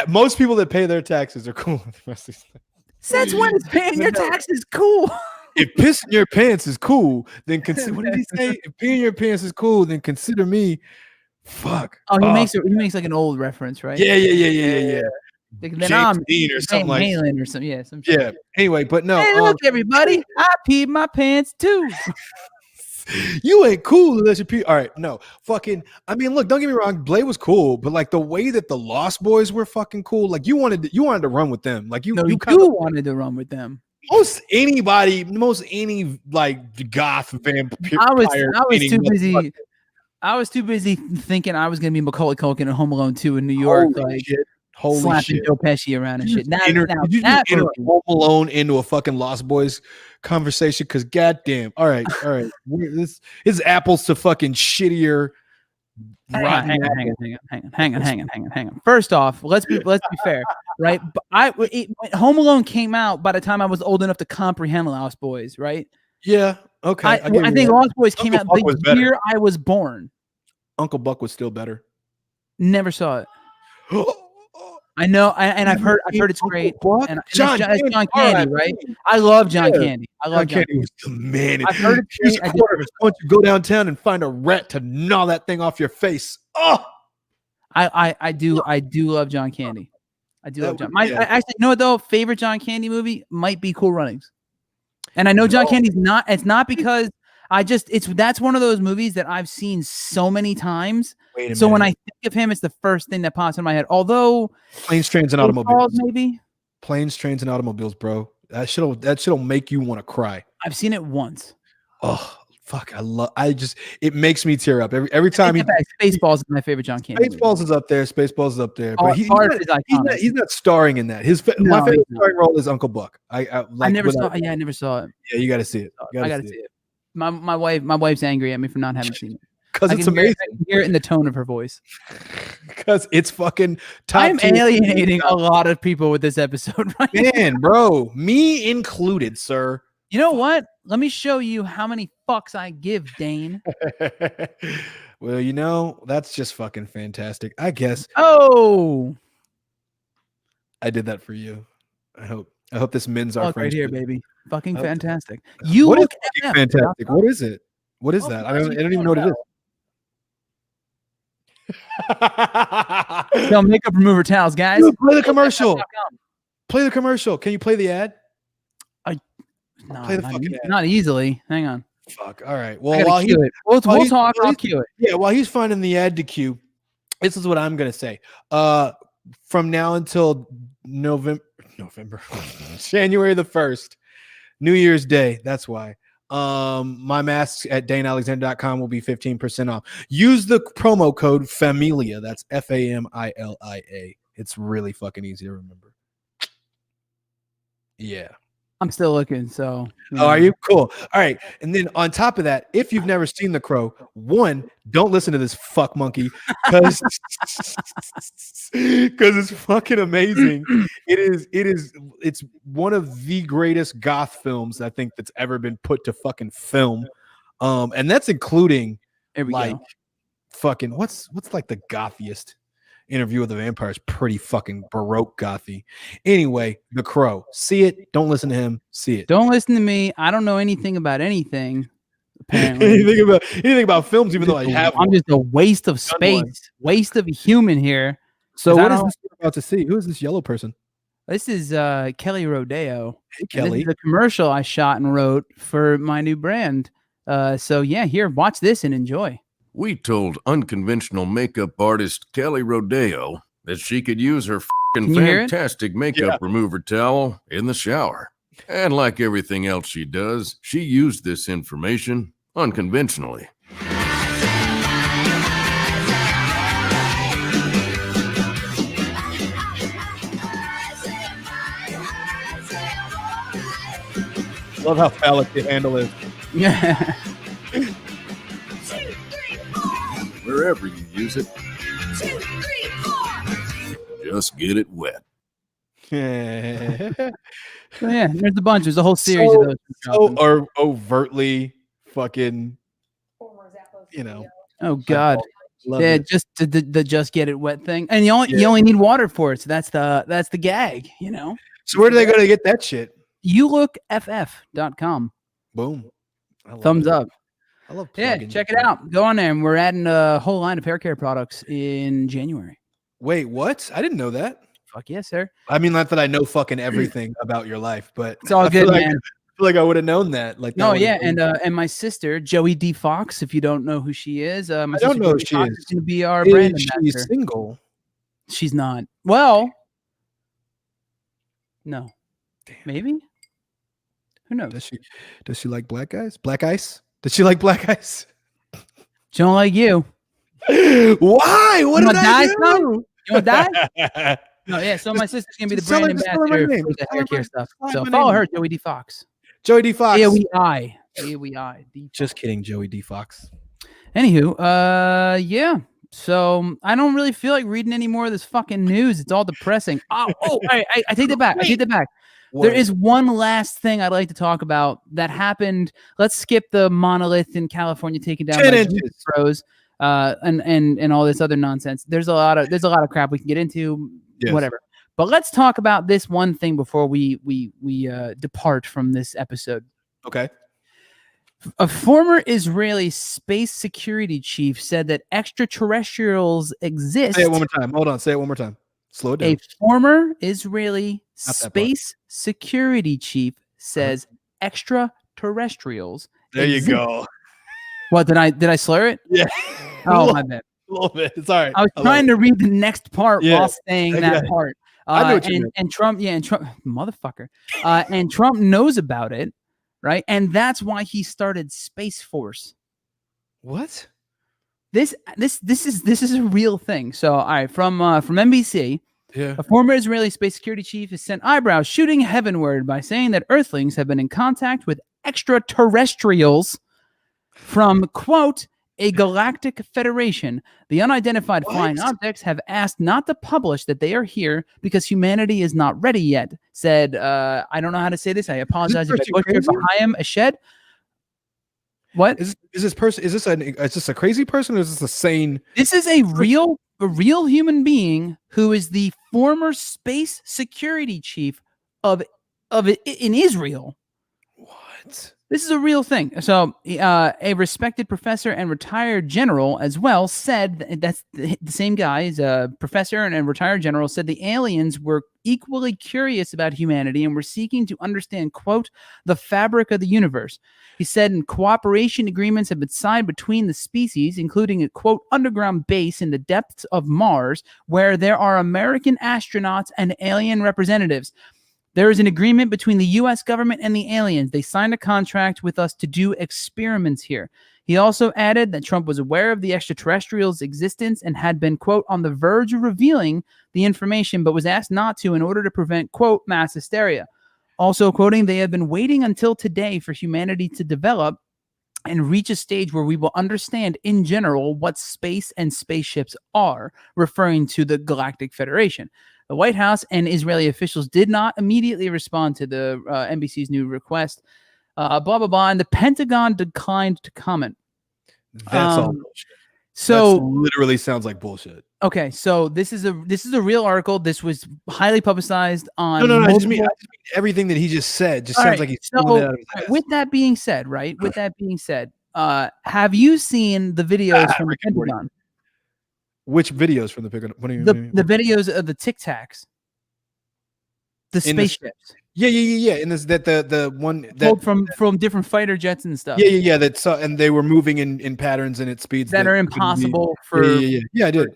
Most people that pay their taxes are cool with Wesley Snipes. Since when is paying your taxes cool? If pissing your pants is cool, then consider. What did he say? If peeing your pants is cool, then consider me. Fuck. Oh, he makes like an old reference, right? Yeah. Like, then I'm Dean or something like Halen or something. Yeah. Yeah. Anyway, but no. Hey, look, everybody! I peed my pants too. You ain't cool unless you pee. All right, no, fucking. I mean, look, don't get me wrong. Blade was cool, but like the way that the Lost Boys were fucking cool, like you wanted to run with them. Like you wanted to run with them. Most any like goth vampire. I was too busy thinking I was gonna be Macaulay Culkin in Home Alone 2 in New York. Holy slapping shit. Joe Pesci around and shit. Did you enter Home Alone into a fucking Lost Boys conversation? Because goddamn, all right. This is apples to fucking shittier. Hang on. First off, let's be fair, right? Home Alone came out by the time I was old enough to comprehend Lost Boys, right? Yeah. Okay. I think Lost Boys came out the year I was born. Uncle Buck was still better. Never saw it. I know, and I've heard it's great. And John Candy, right? I love John Candy. John Candy was the man. I've heard it's great. Why don't you go downtown and find a rat to gnaw that thing off your face? Oh, I do love John Candy. I do love John. Actually, you know what though? Favorite John Candy movie might be Cool Runnings. And I know John Candy's not. It's not because that's one of those movies that I've seen so many times. So when I think of him, it's the first thing that pops in my head. Although Planes, Trains, and Automobiles, maybe Planes, Trains, and Automobiles, bro. That shit'll make you want to cry. I've seen it once. Oh fuck! It makes me tear up every time. Spaceballs is my favorite John Candy. Spaceballs is up there. Spaceballs is up there. But he's not starring in that. My favorite starring role is Uncle Buck. I never saw it. Yeah, you got to see it. I got to see it. My wife's angry at me for not having seen it. Because it's amazing. I can hear it in the tone of her voice. Because it's fucking I'm alienating a lot of people with this episode right Man, bro. Me included, sir. You know what? Let me show you how many fucks I give, Dane. Well, that's just fucking fantastic. I guess. Oh. I did that for you. I hope this mins our friendship. Right here, baby. Fucking fantastic. You look fantastic. What is it? What is that? I don't even know what it is. Sell makeup remover towels, guys. Dude, play the commercial. Play the commercial. Can you play the ad? Not easily. Hang on. Fuck. All right. Well, while we'll talk. I'll cue it. Yeah, while he's finding the ad to cue, this is what I'm gonna say. From now until November, January the 1st, New Year's Day. That's why. My masks at DayneAlexander.com will be 15% off. Use the promo code Familia. That's FAMILIA. It's really fucking easy to remember. Yeah. I'm still looking. So. Oh, are you cool? All right. And then on top of that, if you've never seen The Crow, one, don't listen to this fuck monkey because it's fucking amazing. It's one of the greatest goth films I think that's ever been put to fucking film. And that's including fucking what's like the gothiest Interview with the Vampire is pretty fucking baroque gothy. Anyway, The Crow. See it. Don't listen to him. See it. Don't listen to me. I don't know anything about anything. Apparently, anything about films, even though I have. I'm just a waste of space, waste of a human here. So what is this you're about to see? Who is this yellow person? This is Kelly Rodeo. Hey, Kelly. This is a commercial I shot and wrote for my new brand. So yeah, here, watch this and enjoy. We told unconventional makeup artist Kelly Rodeo that she could use her f***ing fantastic makeup remover towel in the shower. And like everything else she does, she used this information unconventionally. Love how phallic the handle is. Yeah. Wherever you use it, 2, 3, 4. Just get it wet. Yeah, there's a bunch. There's a whole series of those. So overtly fucking, Oh God. Yeah, just the just get it wet thing, and you only need water for it. So that's the gag, So where do they go to get that shit? YouLookFF.com. Boom. Thumbs up. I love check it out. Go on there, and we're adding a whole line of hair care products in January. Wait, what? I didn't know that. Fuck yes, sir. I mean, not that I know fucking everything about your life, but it's all good, man. I feel like I would have known that. Like, and my sister Joey D. Fox. If you don't know who she is, I don't know who she is. Going to be our brand ambassador. She's single. She's not. Well, no. Damn. Maybe. Who knows? Does she like black guys? Black ice? Does she like black ice? She don't like you. Why? What did I do? Son? You want to die? No, yeah. So my sister's gonna be the brand ambassador for the hair care stuff. So follow her, Joey D. Fox. Joey D. Fox. AOEI. Just kidding, Joey D. Fox. Anywho, yeah. So I don't really feel like reading any more of this fucking news. It's all depressing. I take that back. I take that back. What? There is one last thing I'd like to talk about that happened. Let's skip the monolith in California taken down by pros, and all this other nonsense. There's a lot of crap we can get into, whatever. But let's talk about this one thing before we depart from this episode. Okay. A former Israeli space security chief said that extraterrestrials exist. Say it one more time. Hold on. Say it one more time. Slow it down. A former Israeli space security chief says extraterrestrials. There you go. What did I slur it? Yeah. Oh, my bad. A little bit. It's all right. I was trying to read the next part while saying that part. I know what you mean. And Trump, motherfucker. And Trump knows about it, right? And that's why he started Space Force. What? This is a real thing. So, all right, from NBC, a former Israeli space security chief has sent eyebrows shooting heavenward by saying that Earthlings have been in contact with extraterrestrials from, quote, a galactic federation. The unidentified flying objects have asked not to publish that they are here because humanity is not ready yet. Said, I don't know how to say this. I apologize if I butchered Bahayim Ashed. What is this person? Is this a crazy person or is this a sane? This is a real human being who is the former space security chief of in Israel. What? This is a real thing. So, a respected professor and retired general as well said that's the same guy. He's a professor and retired general. Said the aliens were equally curious about humanity and were seeking to understand, quote, the fabric of the universe. He said, cooperation agreements have been signed between the species, including a, quote, underground base in the depths of Mars, where there are American astronauts and alien representatives. There is an agreement between the U.S. government and the aliens. They signed a contract with us to do experiments here. He also added that Trump was aware of the extraterrestrials' existence and had been, quote, on the verge of revealing the information, but was asked not to in order to prevent, quote, mass hysteria. Also, quoting, they have been waiting until today for humanity to develop and reach a stage where we will understand in general what space and spaceships are, referring to the Galactic Federation. The White House and Israeli officials did not immediately respond to the NBC's new request. Blah, blah, blah. And the Pentagon declined to comment. That's all bullshit. So that literally sounds like bullshit. Okay, so this is a real article. This was highly publicized on. No. I just mean everything that he just said just sounds like he's pulling it out of his ass. With that being said, have you seen the videos from the Pentagon? Which videos from the Pentagon? What do you mean? The videos of the Tic Tacs, the spaceships. Yeah. And this that the one that from different fighter jets and stuff. Yeah. And they were moving in patterns and at speeds that are impossible for. Yeah, I did.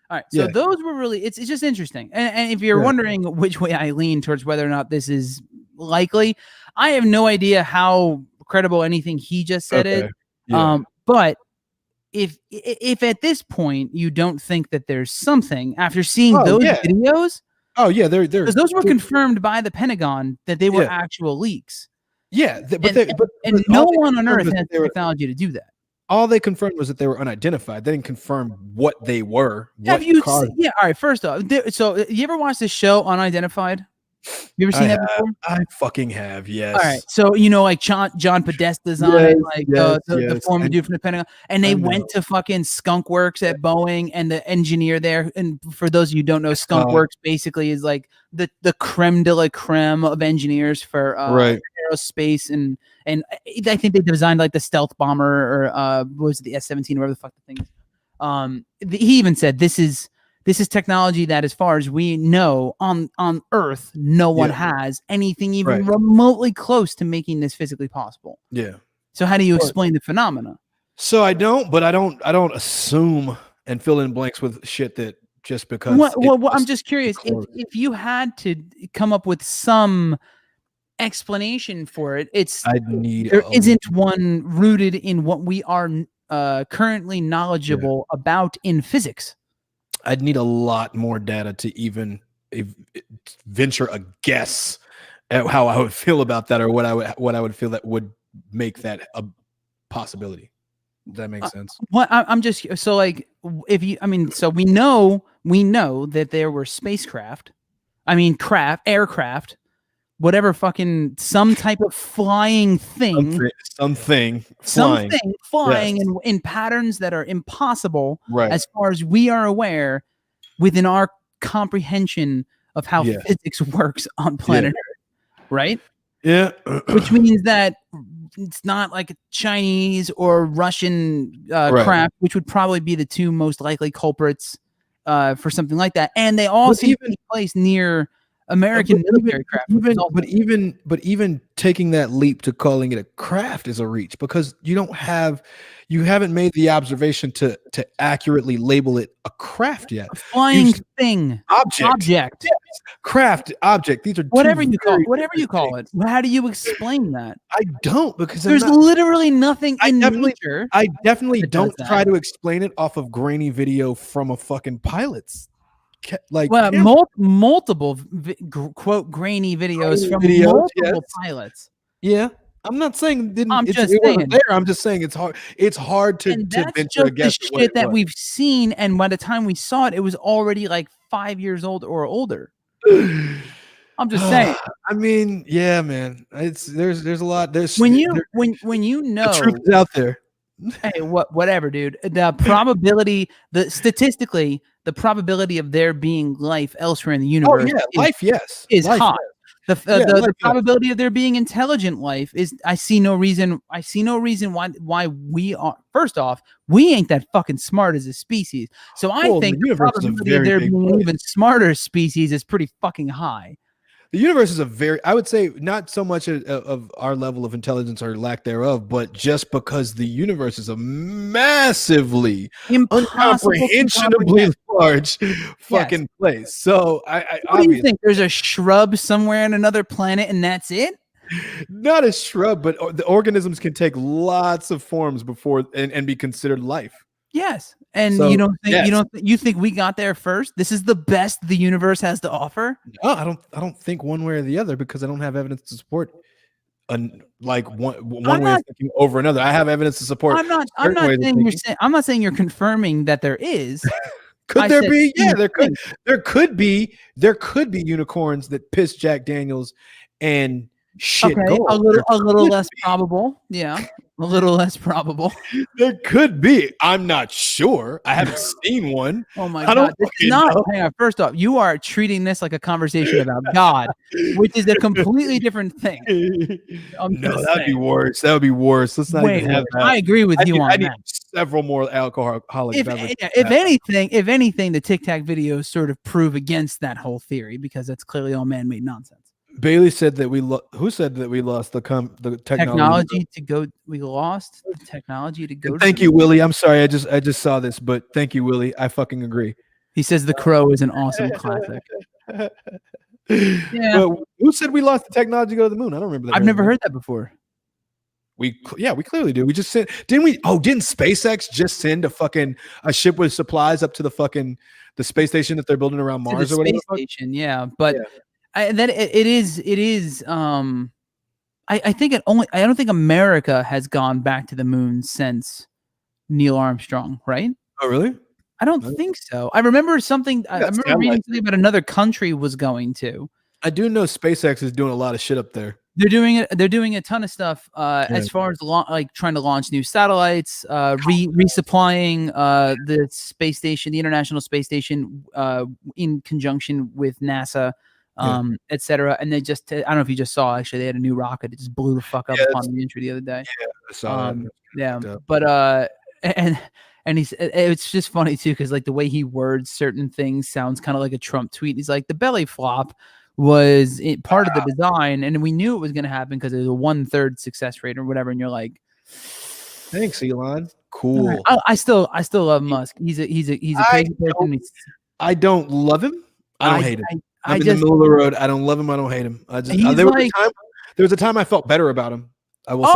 All right, so those were really. It's just interesting, and if you're wondering which way I lean towards whether or not this is likely, I have no idea how credible anything he just said is. But if at this point you don't think that there's something after seeing those videos, they're because those were confirmed by the Pentagon that they were actual leaks. Yeah, but no one on Earth has the technology to do that. All they confirmed was that they were unidentified. They didn't confirm what they were. Have you seen, all right, first off, so you ever watched this show Unidentified? You ever seen that before? I fucking have, yes. All right, so like John Podesta's on it, like the former dude from the Pentagon, and they went to fucking Skunk Works at Boeing, and the engineer there, and for those of you who don't know, Skunk Works basically is like the creme de la creme of engineers for aerospace, and I think they designed like the stealth bomber or what was it, the S-17, whatever the fuck the thing is. He even said this is technology that, as far as we know, on Earth, no one has anything even remotely close to making this physically possible. Yeah. So how do you explain the phenomena? So I don't assume and fill in blanks with shit that just because. Well, I'm just curious if you had to come up with some explanation for it. There isn't one rooted in what we are currently knowledgeable about in physics. I'd need a lot more data to even venture a guess at how I would feel about that, or what I would feel that would make that a possibility. Does that make sense? I'm just so like so we know that there were spacecraft, aircraft, whatever, fucking some type of flying thing, something flying in patterns that are impossible, as far as we are aware, within our comprehension of how physics works on planet Earth, right? Yeah, which means that it's not like a Chinese or Russian craft, which would probably be the two most likely culprits for something like that, and they all seem to be placed near American military craft. But even taking that leap to calling it a craft is a reach, because you haven't made the observation to accurately label it a craft yet. A flying thing, object, yes. Craft, object. These are whatever you call it. How do you explain that? I don't, because there's literally nothing in nature. I definitely don't try to explain it off of grainy video from a fucking pilot's. Multiple quote grainy videos from multiple pilots. Yeah, I'm not saying I'm just saying it's hard. It's hard to venture a guess. The shit that we've seen, and by the time we saw it, it was already like 5 years old or older. I'm just saying. I mean, yeah, man. There's a lot. When you know the truth is out there. Hey, whatever, dude. The probability, statistically, the probability of there being life elsewhere in the universe, life, is high. The probability of there being intelligent life is. I see no reason why we are. First off, we ain't that fucking smart as a species. So I think the probability of there being an even smarter species is pretty fucking high. The universe is I would say, not so much of our level of intelligence or lack thereof, but just because the universe is a massively, incomprehensibly large fucking place. So what do you think? There's a shrub somewhere on another planet, and that's it? Not a shrub, but the organisms can take lots of forms before and be considered life. Yes. And so, you think we got there first? This is the best the universe has to offer? No, I don't think one way or the other, because I don't have evidence to support one way of thinking over another. I have evidence to support. I'm not saying you're confirming that there is. Could there be? Yeah, there could be unicorns that piss Jack Daniels and shit. Okay, a little less probable. Yeah. A little less probable. There could be. I'm not sure. I haven't seen one. Oh my God. Hang on. First off, you are treating this like a conversation about God, which is a completely different thing. No, that'd be worse. That would be worse. Let's not even have that. I agree with you on that. I need several more alcoholic beverages. If anything, the Tic Tac videos sort of prove against that whole theory, because that's clearly all man-made nonsense. Bailey said that who said that we lost the technology to go. We lost the technology to go. Thank you, Willie. I'm sorry. I just saw this, but thank you, Willie. I fucking agree. He says The Crow is an awesome classic. Yeah. But who said we lost the technology to go to the moon? I don't remember that. I've never heard that before. We clearly do. We just sent. Didn't we? Oh, didn't SpaceX just send a ship with supplies up to the space station that they're building around Mars or whatever? Space station, yeah, but. Yeah. I don't think America has gone back to the moon since Neil Armstrong, right? Oh, really? I don't think so. I remember reading something about another country was going to. I do know SpaceX is doing a lot of shit up there. They're doing a ton of stuff as far as trying to launch new satellites, resupplying the space station, the International Space Station, in conjunction with NASA. Etc. And they just, I don't know if you just saw, actually, they had a new rocket. It just blew the fuck up upon the entry the other day. Yeah, I saw that. Yeah, but and it's just funny too, because like the way he words certain things sounds kind of like a Trump tweet. He's like, the belly flop was part of the design, and we knew it was going to happen because it was a 1/3 success rate or whatever. And you're like, thanks, Elon. Cool. I still love Musk. He's a crazy person. I don't love him. I don't hate him. I'm in the middle of the road. I don't love him. I don't hate him. There was a time I felt better about him. I will say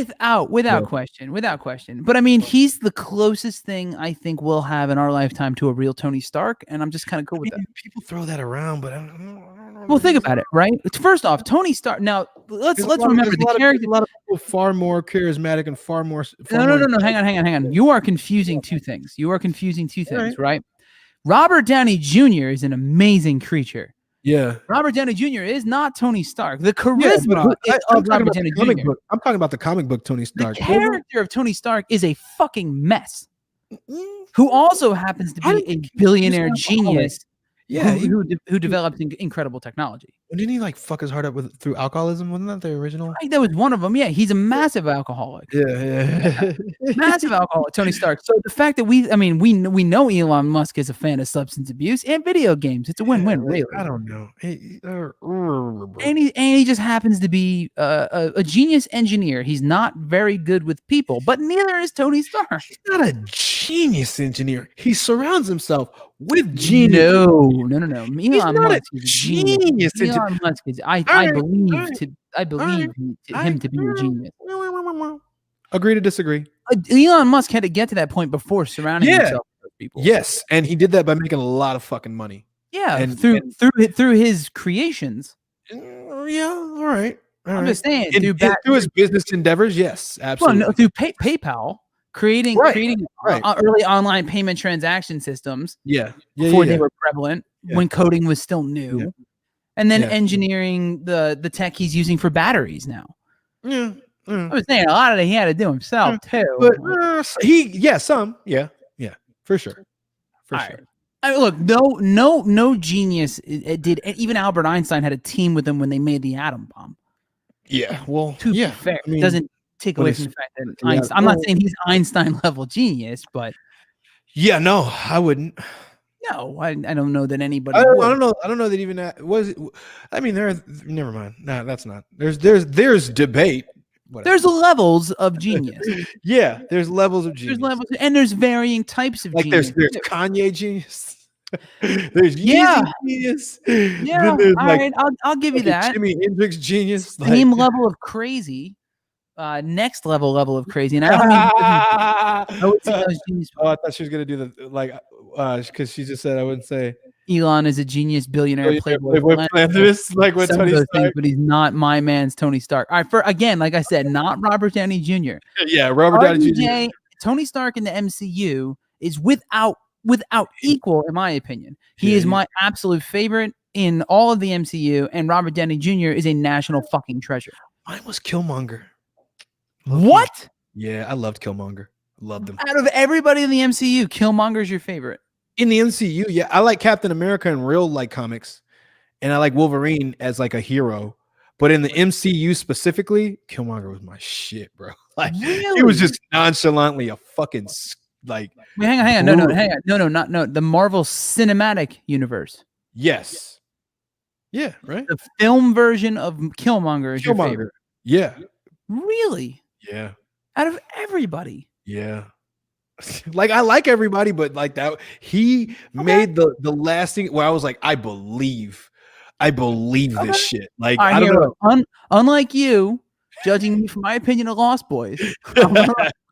that. Without question. But I mean, he's the closest thing I think we'll have in our lifetime to a real Tony Stark, and I'm just kind of cool with that. People throw that around, but I don't well, think about it, right? First off, Tony Stark. Now let's remember the character. A lot of people far more charismatic and far more. No. Hang on. You are confusing two things. Right? Robert Downey Jr. is an amazing creature. Yeah. Robert Downey Jr. is not Tony Stark. The charisma of Robert Downey Jr. I'm talking about the comic book Tony Stark. The character of Tony Stark is a fucking mess. Who also happens to be a billionaire genius. Yeah, who developed incredible technology. Didn't he like fuck his heart up through alcoholism? Wasn't that the original? That was one of them. Yeah, he's a massive alcoholic. Yeah. Massive alcoholic, Tony Stark. So the fact that we know Elon Musk is a fan of substance abuse and video games. It's a win-win, really. I don't know. And he just happens to be a genius engineer. He's not very good with people, but neither is Tony Stark. He's not a genius engineer. He surrounds himself with genius. No. Elon Musk is genius. Elon Musk is. I believe him to be a genius. Agree to disagree. Elon Musk had to get to that point before surrounding himself with people. Yes, and he did that by making a lot of fucking money. Yeah, and through his creations. Yeah, all right. I'm just saying, through his business endeavors. Yes, absolutely. Well, no, through PayPal. Creating early online payment transaction systems. Before they were prevalent, when coding was still new, and then engineering the tech he's using for batteries now. I was saying a lot of it he had to do himself too. But for sure. All right. Look, no genius did. Even Albert Einstein had a team with him when they made the atom bomb. Yeah, well, To be fair, I mean, it doesn't take away from the fact that Einstein, I'm not saying he's Einstein level genius, but yeah, no, I wouldn't. No, I don't know that anybody. I don't know that even that was. I mean, never mind. No, that's not. There's debate. Whatever. There's levels of genius. Yeah, there's levels of genius. There's levels, and there's varying types of genius. There's Kanye genius. There's Yeezy genius. Yeah, all right, I'll give you that. Jimi Hendrix genius. Same level of crazy. Next level of crazy, and I don't mean. I would say those genius. Oh, I thought she was gonna do the because she just said I wouldn't say Elon is a genius billionaire playboy philanthropist, like what Tony Stark. Things, but he's not my man's Tony Stark. All right, again, like I said, not Robert Downey Jr. Yeah, Robert Downey Jr. Tony Stark in the MCU is without equal, in my opinion. He is my absolute favorite in all of the MCU, and Robert Downey Jr. is a national fucking treasure. Mine was Killmonger. What? Yeah, I loved Killmonger. Loved him. Out of everybody in the MCU, Killmonger's your favorite. In the MCU, yeah, I like Captain America in real comics, and I like Wolverine as a hero. But in the MCU specifically, Killmonger was my shit, bro. Really? He was just nonchalantly a fucking hang on, no, the Marvel Cinematic Universe. Yes. Yeah, right. The film version of Killmonger is your favorite. Yeah. Really? Yeah. Out of everybody. Yeah. I like everybody, but that he made the lasting where I was like, I believe this shit. I don't know. Unlike you, judging me for my opinion of Lost Boys,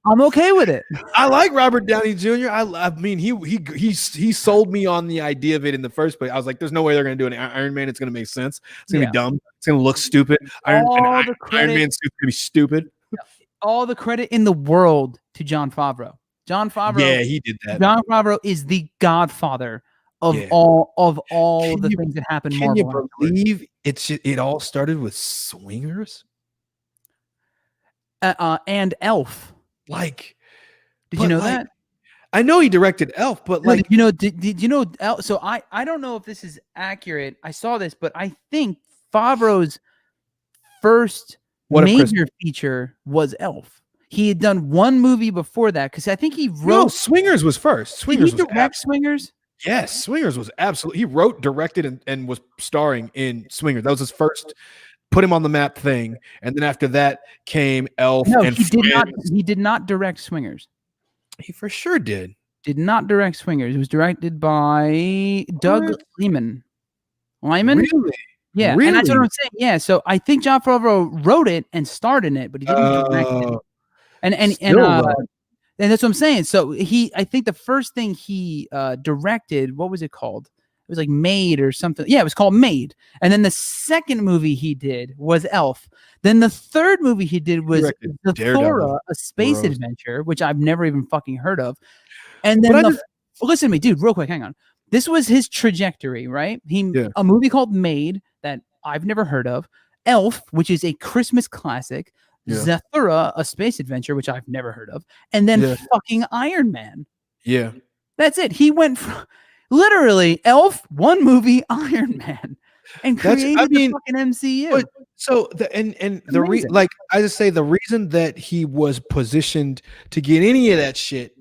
I'm okay with it. I like Robert Downey Jr. I mean, he sold me on the idea of it in the first place. I was like, there's no way they're gonna do an Iron Man. It's gonna make sense. It's gonna be dumb. It's gonna look stupid. Iron Man suit's gonna be stupid. All the credit in the world to Jon Favreau. Jon Favreau. Yeah, he did that. Jon Favreau is the godfather of all of the things that happen. Can you believe it all started with Swingers? And Elf. Did you know that? I know he directed Elf, but did you know Elf? So I don't know if this is accurate. I saw this, but I think Favreau's first major feature was Elf. He had done one movie before that because I think he wrote. No, Swingers was first. Swingers did he direct Swingers? Yes, Swingers was absolutely. He wrote, directed, and was starring in Swingers. That was his first put him on the map thing, and then after that came Elf. No, and he did not direct Swingers. He for sure did. Did not direct Swingers. It was directed by Doug Liman. Really? Yeah, really? And that's what I'm saying. Yeah, so I think Jon Favreau wrote it and starred in it, but he didn't direct it. And that's what I'm saying. So I think the first thing he directed, what was it called? It was like Maid or something. Yeah, it was called Maid. And then the second movie he did was Elf. Then the third movie he did was The Thora, A Space Adventure, which I've never even fucking heard of. And then listen to me, dude, real quick, hang on. This was his trajectory, right? A movie called Maid that I've never heard of. Elf, which is a Christmas classic. Zathura, A Space Adventure, which I've never heard of. And then fucking Iron Man. Yeah. That's it. He went from literally Elf, one movie, Iron Man, and created the fucking MCU. But, so I just say the reason that he was positioned to get any of that shit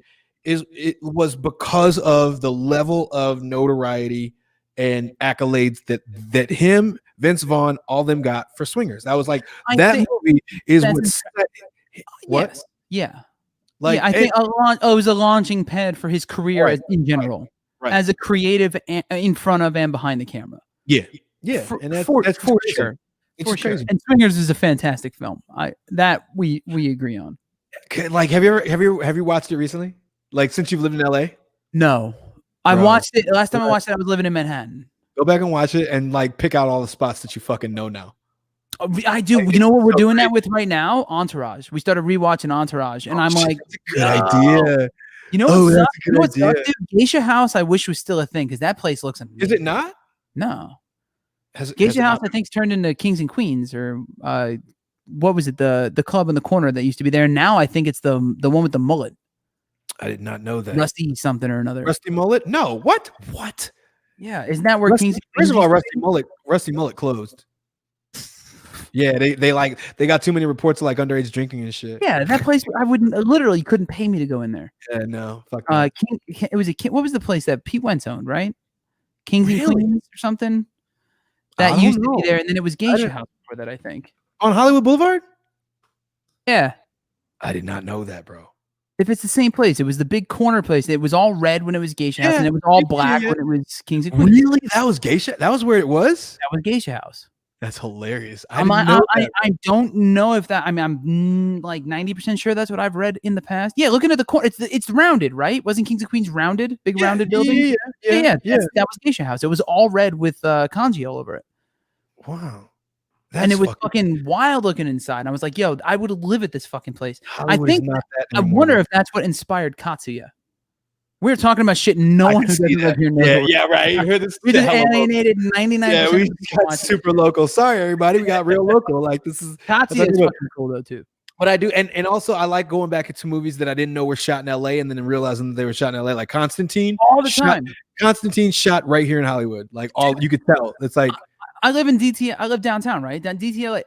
was because of the level of notoriety and accolades that him, Vince Vaughn, all them got for Swingers. That was movie is what? Yes. Yeah. I think it was a launching pad for his career in general. Right. As a creative in front of and behind the camera. Yeah. And that's for sure. It's crazy. And Swingers is a fantastic film. We agree on. Have you watched it recently? Since you've lived in LA? No. I watched it last time I watched it, I was living in Manhattan. Go back and watch it and pick out all the spots that you fucking know now. I do. You know what we're doing that with right now? Entourage. We started rewatching Entourage, and I'm like, that's a good idea. You know that's a good idea. Geisha House, I wish was still a thing because that place looks amazing. Is it not? No. Geisha House, I think, turned into Kings and Queens, or what was it? The club in the corner that used to be there. Now I think it's the one with the mullet. I did not know that. Rusty something or another. Rusty Mullet? No. What? What? Yeah, isn't that where Rusty, King's? First of all, Rusty Mullet closed. Yeah, they got too many reports of like underage drinking and shit. Yeah, that place I wouldn't literally couldn't pay me to go in there. Yeah, no, fuck that. It was what was the place that Pete Wentz owned, right? Kings and Queens or something. That used to be there, and then it was Geisha House before that, I think. On Hollywood Boulevard? Yeah. I did not know that, bro. If it's the same place, it was the big corner place. It was all red when it was Geisha House, and it was all black when it was Kings and Queens. Really? That was Geisha? That was where it was? That was Geisha House. That's hilarious. I don't know if that. I mean, I'm like 90% sure that's what I've read in the past. Yeah, looking at the corner, it's rounded, right? Wasn't Kings and Queens rounded? Big rounded building. Yeah. That was Geisha House. It was all red with kanji all over it. Wow. And it was fucking wild looking inside. And I was like, yo, I would live at this fucking place. I wonder if that's what inspired Katsuya. We were talking about shit no one who doesn't live here knows. Yeah, right. You heard this. We just alienated 99%. Yeah, we got super local. Sorry, everybody. We got real local. Like, this is Katsuya is fucking cool though too. What I do, and also I like going back into movies that I didn't know were shot in LA, and then realizing that they were shot in LA, like Constantine. All the time. Constantine shot right here in Hollywood. Like you could tell. It's like I live in DT. I live downtown, right? Down DTLA.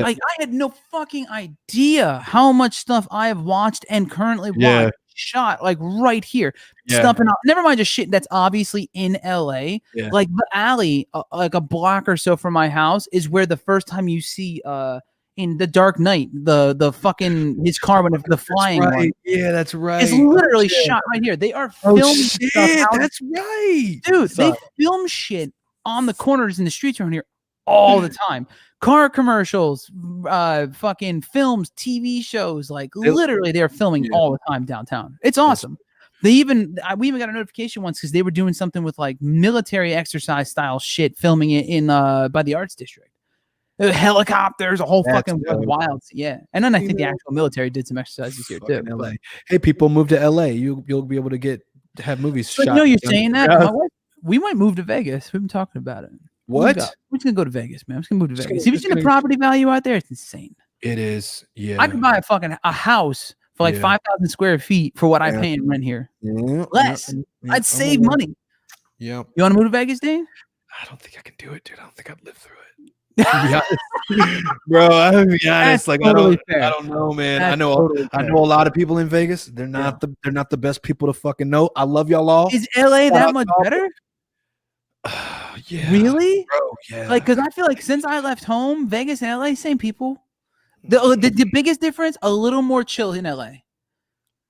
Like I had no fucking idea how much stuff I have watched and currently watch shot like right here. Stumping out. Never mind just shit that's obviously in LA. Yeah. Like the alley, like a block or so from my house, is where the first time you see in The Dark Knight, the fucking his car when the flying one. Yeah, that's right. It's literally shot right here. They are filming stuff out. That's right. Dude, they film shit on the corners in the streets around here all the time. Car commercials, fucking films, TV shows, like literally they're filming all the time downtown. It's awesome. We even got a notification once because they were doing something with like military exercise style shit, filming it in by the Arts District. Helicopters, a whole fucking wild. Yeah. And then I think the actual military did some exercises here too. LA. Hey, people, move to LA. You'll be able to have movies shot. You know, you're saying that. My wife, we might move to Vegas. We've been talking about it. What? We're just gonna go to Vegas, man. I'm just gonna move to Vegas. Have you seen the property value out there? It's insane. It is. Yeah. I could buy a house for like 5,000 square feet for what I pay in rent here. Less. I'd save money. Yeah. You want to move to Vegas, Dane? I don't think I can do it, dude. I don't think I'd live through it. Bro, I'm be honest. Like, totally I don't know, man. I know a lot of people in Vegas. They're not the best people to fucking know. I love y'all all. Is LA that much better? Yeah. Really? Bro, yeah. Like, because I feel like since I left home, Vegas and LA, same people. The biggest difference, a little more chill in LA.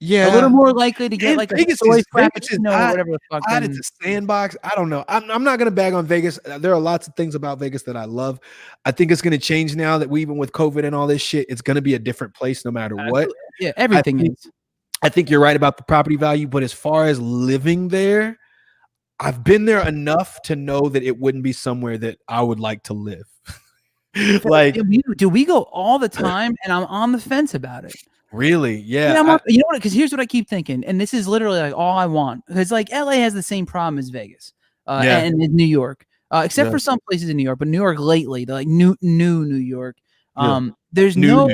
Yeah. A little more likely to get like Vegas a soy frappuccino or whatever the fuck. It's a sandbox. I don't know. I'm not going to bag on Vegas. There are lots of things about Vegas that I love. I think it's going to change now that even with COVID and all this shit, it's going to be a different place no matter what. Yeah, everything is. I think you're right about the property value, but as far as living there, I've been there enough to know that it wouldn't be somewhere that I would like to live. Like, do we go all the time? And I'm on the fence about it. Really? Yeah. You know what? Because here's what I keep thinking, and this is literally like all I want. Because like LA has the same problem as Vegas, and in New York, except for some places in New York. But New York lately, they're like new New York. There's new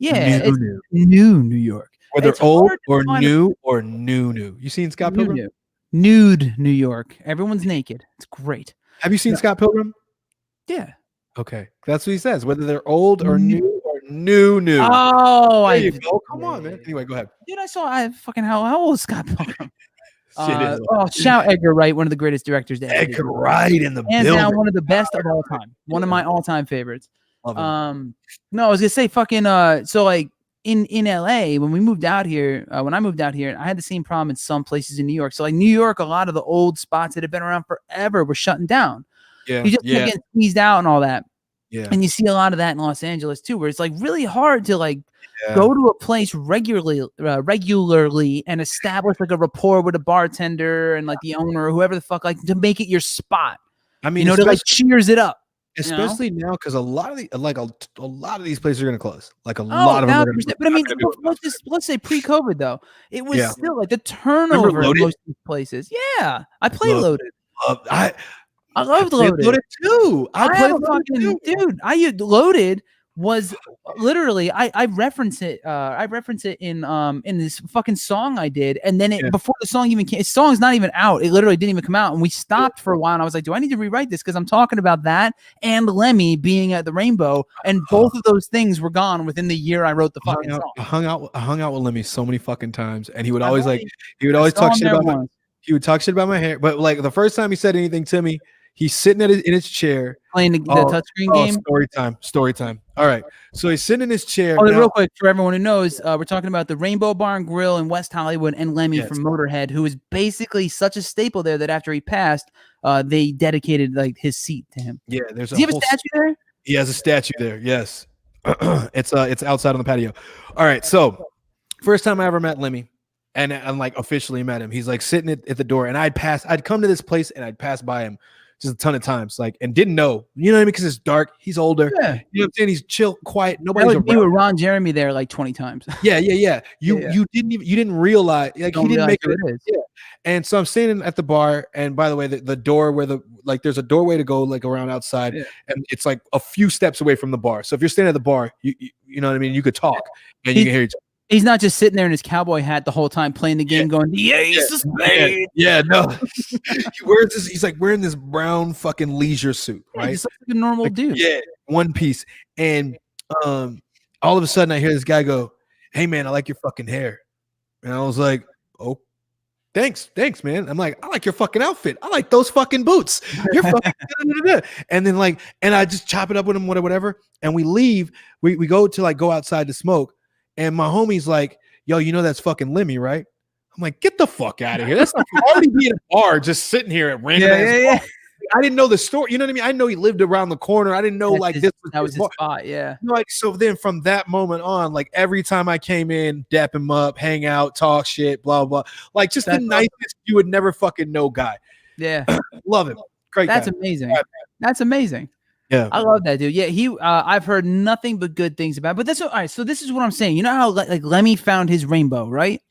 New York. Whether old or new or new. You seen Scott Pilgrim? Nude New York. Everyone's naked. It's great. Have you seen Scott Pilgrim? Yeah. Okay, that's what he says. Whether they're old or new or new. Oh, there you go. Come on, man. Anyway, go ahead. Dude, how old is Scott Pilgrim? Shout Edgar Wright, one of the greatest directors to ever. Edgar Wright in the building. Hands down, one of the best of all time. One of my all-time favorites. Love him. No, I was gonna say so like in LA when we moved out here, when I moved out here, I had the same problem in some places in New York. So like New York, a lot of the old spots that have been around forever were shutting down. Yeah, you just get squeezed out and all that. Yeah, and you see a lot of that in Los Angeles too, where it's like really hard to like go to a place regularly and establish like a rapport with a bartender and like the owner or whoever the fuck, like to make it your spot. I mean, to like cheers it up. Especially now, because a lot of these places are going to close. Like a lot of them. Are but I mean, let's say pre-COVID though, it was still like the turnover in most of these places. Yeah, I played Loaded. I loved Loaded. Loaded too. I played Loaded too. Dude, I used Loaded was literally I reference it in this fucking song I did, and then before the song even came, the song's not even out, it literally didn't even come out, and we stopped for a while, and I was like, do I need to rewrite this, because I'm talking about that and Lemmy being at the Rainbow, and both of those things were gone within the year I wrote the fucking song. I hung out with Lemmy so many fucking times, and he would always talk shit about he would talk shit about my hair, but like the first time he said anything to me, he's sitting in his chair playing the touchscreen game. Story time. All right. So he's sitting in his chair. Real quick for everyone who knows, we're talking about the Rainbow Bar and Grill in West Hollywood, and Lemmy from Motorhead, who was basically such a staple there that after he passed, they dedicated like his seat to him. Yeah, does he have a statue there? He has a statue there. Yes. It's outside on the patio. All right. So first time I ever met Lemmy, and like officially met him, he's like sitting at the door, and I'd come to this place and I'd pass by him just a ton of times, like, and didn't know, you know what I mean? Because it's dark. He's older. Yeah. You know what I'm saying? He's chill, quiet. Nobody's around. You were Ron Jeremy there like 20 times. Yeah. You didn't realize, like, he didn't make it. Yeah. And so I'm standing at the bar, and by the way, the door where there's a doorway to go like around outside, and it's like a few steps away from the bar. So if you're standing at the bar, you know what I mean? You could talk and you can hear each other. He's not just sitting there in his cowboy hat the whole time playing the game, going, the ace is made. Yeah, no. He wears this. He's like wearing this brown fucking leisure suit, right? He's like a normal dude. Yeah, one piece. And all of a sudden, I hear this guy go, "Hey, man, I like your fucking hair." And I was like, "Oh, thanks, man." I'm like, "I like your fucking outfit. I like those fucking boots. You're fucking." And then and I just chop it up with him, whatever. And we leave. We go outside to smoke. And my homie's like, "Yo, you know that's fucking Lemmy, right?" I'm like, "Get the fuck out of here. That's not already being a bar, just sitting here at random." Yeah. I didn't know the story. You know what I mean? I know he lived around the corner. I didn't know that was his spot. Yeah. Like, so then from that moment on, like every time I came in, dap him up, hang out, talk shit, blah, blah. Like just the nicest you would never fucking know guy. Yeah. Love him. Great That's guy. amazing. That's amazing. Yeah, I love that dude. Yeah, I've heard nothing but good things about. But that's all right. So this is what I'm saying. You know how like Lemmy found his rainbow, right?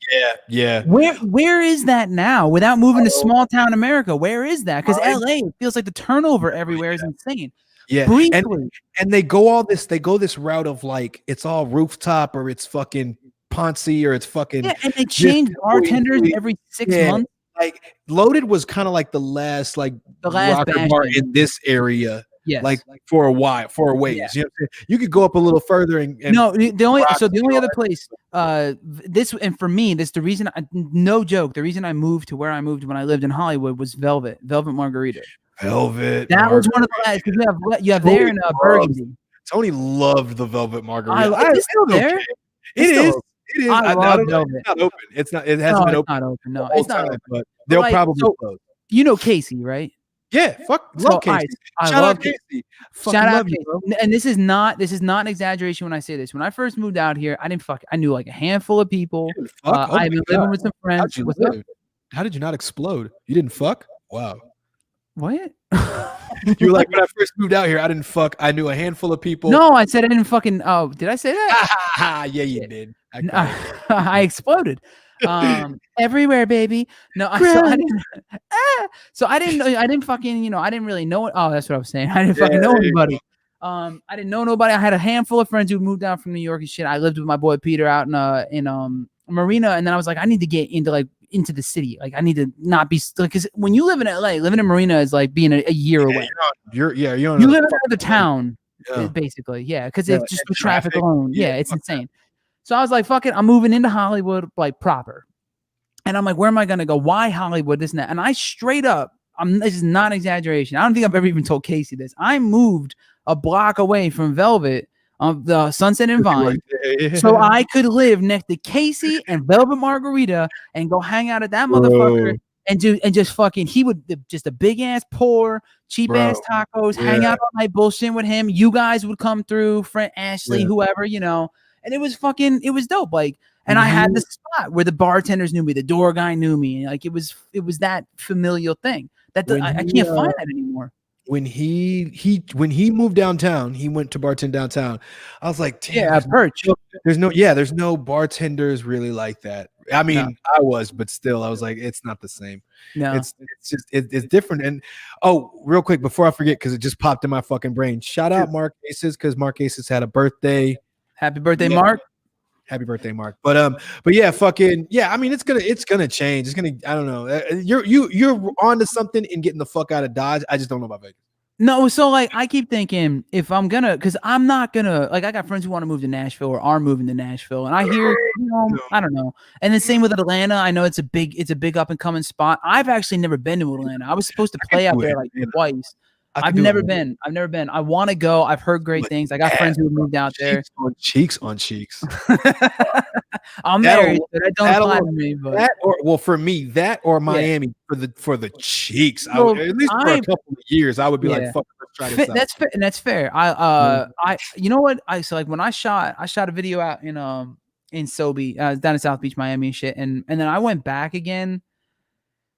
Yeah. Where is that now? Without moving to small town America, where is that? Because LA feels like the turnover everywhere is insane. Yeah, and they go this route of like it's all rooftop or it's fucking Ponce or it's fucking and they change bartenders every 6 months. Like Loaded was kind of like the last rocker bar in this area. Yes. Like for a ways. You know what I'm saying? You could go up a little further and no, the only other place for me, the reason no joke, the reason I moved to where I moved when I lived in Hollywood was Velvet Margarita. That was one of the last, because you have there in Burgundy. Tony loved the Velvet Margarita. It's still there. It is. I love Velvet. It's not open. It hasn't been open. It's not open. No, it's not open. But they'll probably close. You know Casey, right? Yeah, love Casey. Shout out Casey. Shout out Casey. And this is not an exaggeration when I say this. When I first moved out here, I knew like a handful of people. I've been living with some friends. How did you not explode? You didn't fuck? Wow. What? You were like, when I first moved out here, I didn't fuck. I knew a handful of people. No, I said I didn't fucking. Oh, did I say that? Yeah, you did. I exploded. Everywhere, baby. No, so I didn't know. I didn't fucking. I didn't really know it. Oh, that's what I was saying. I didn't fucking know anybody. I didn't know nobody. I had a handful of friends who moved down from New York and shit. I lived with my boy Peter out in Marina, and then I was like, I need to get into the city. Like, I need to not be because when you live in LA, living in Marina is like being a year away. You live in another town, basically. Yeah, because it's just the traffic alone. Yeah, it's insane. So I was like, fuck it, I'm moving into Hollywood like proper. And I'm like, where am I gonna go? Why Hollywood? This and that. And I straight up, this is not an exaggeration. I don't think I've ever even told Casey this. I moved a block away from Velvet on the Sunset and Vine, so I could live next to Casey and Velvet Margarita and go hang out at that motherfucker and just fucking. He would just a big ass pour, cheap ass tacos, hang out all night bullshitting with him. You guys would come through, friend Ashley, whoever, and it was dope. Like, and I had the spot where the bartenders knew me, the door guy knew me, and like it was that familial thing that I can't find that anymore. when he moved downtown, he went to bartend downtown. I was like, damn, Yeah, Perch. there's no bartenders really like that. I mean, I was, but still, I was like, it's not the same. No, it's just it's different. And real quick before I forget, because it just popped in my fucking brain. Shout out Mark Aces, because Mark Aces had a birthday. Happy birthday, Mark. Happy birthday, Mark. But yeah, fucking yeah. I mean, it's gonna change. It's gonna. I don't know. You're onto something in getting the fuck out of Dodge. I just don't know about Vegas. No, so like I keep thinking if I'm gonna, because I'm not gonna, like I got friends who want to move to Nashville or are moving to Nashville, and I hear, I don't know. And then same with Atlanta. I know it's a big up and coming spot. I've actually never been to Atlanta. I was supposed to play out there like twice. I've never been. I want to go. I've heard great things. I got friends who moved out there. Cheeks. I'm married, but that don't apply to me. But that or for me, that or Miami for the cheeks. At least for a couple of years, I would be like, "Fuck, let's try this out." That's fair. And that's fair. I you know what? So like when I shot a video out in Sobe, down in South Beach, Miami and shit, and then I went back again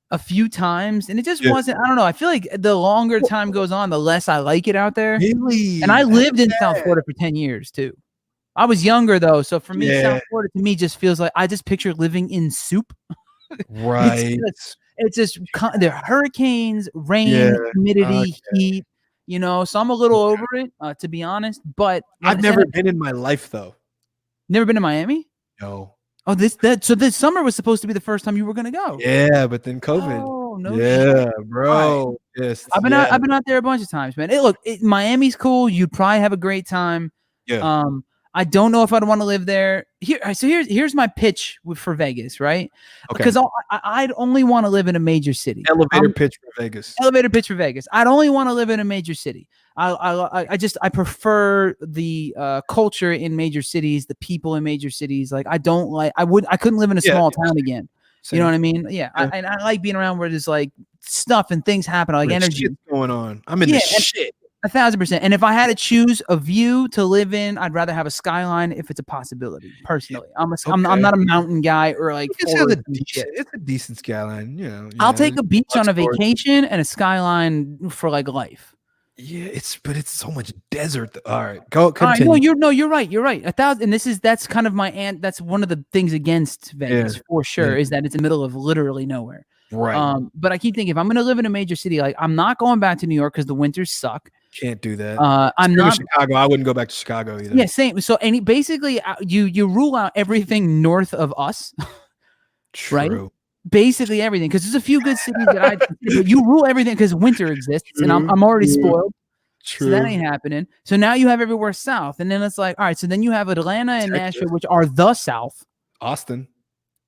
a few times, and it just wasn't. I don't know. I feel like the longer time goes on, the less I like it out there. Really? And I lived in South Florida for 10 years too. I was younger though, so for me, South Florida to me just feels like I just picture living in soup. Right. It's just the hurricanes, rain, humidity, heat. You know, so I'm a little over it, to be honest. But I've never been in my life though. Never been to Miami? No. Oh, so this summer was supposed to be the first time you were gonna go. Yeah, but then COVID. Oh no. Yeah, shit. bro. Right. Yes. I've been out there a bunch of times, man. Miami's cool. You'd probably have a great time. Yeah. I don't know if I'd want to live there. Here's my pitch for Vegas, right? Because I'd only want to live in a major city. Elevator pitch for Vegas. I'd only want to live in a major city. I prefer the culture in major cities, the people in major cities. Like I couldn't live in a small town again. Same. You know what I mean? Yeah. I like being around where there's like stuff and things happen, like energy shit's going on. I'm in the shit. 1,000%. And if I had to choose a view to live in, I'd rather have a skyline if it's a possibility. Personally, I'm not a mountain guy or like. It's a decent skyline. You know, I'll take a beach on a vacation and a skyline for like life. Yeah, it's so much desert. All right, go continue. All right, you're right. You're right. 1,000, and that's kind of that's one of the things against Vegas for sure is that it's in the middle of literally nowhere. Right. But I keep thinking if I'm going to live in a major city, like I'm not going back to New York because the winters suck. Can't do that. I'm not Chicago. I wouldn't go back to Chicago either. Yeah, same. So basically, you rule out everything north of us. True. Right? Basically everything, because there's a few good cities that you rule everything because winter exists, and I'm already spoiled. True. So that ain't happening. So now you have everywhere south, and then it's like, all right. So then you have Atlanta and Nashville, which are the South. Austin.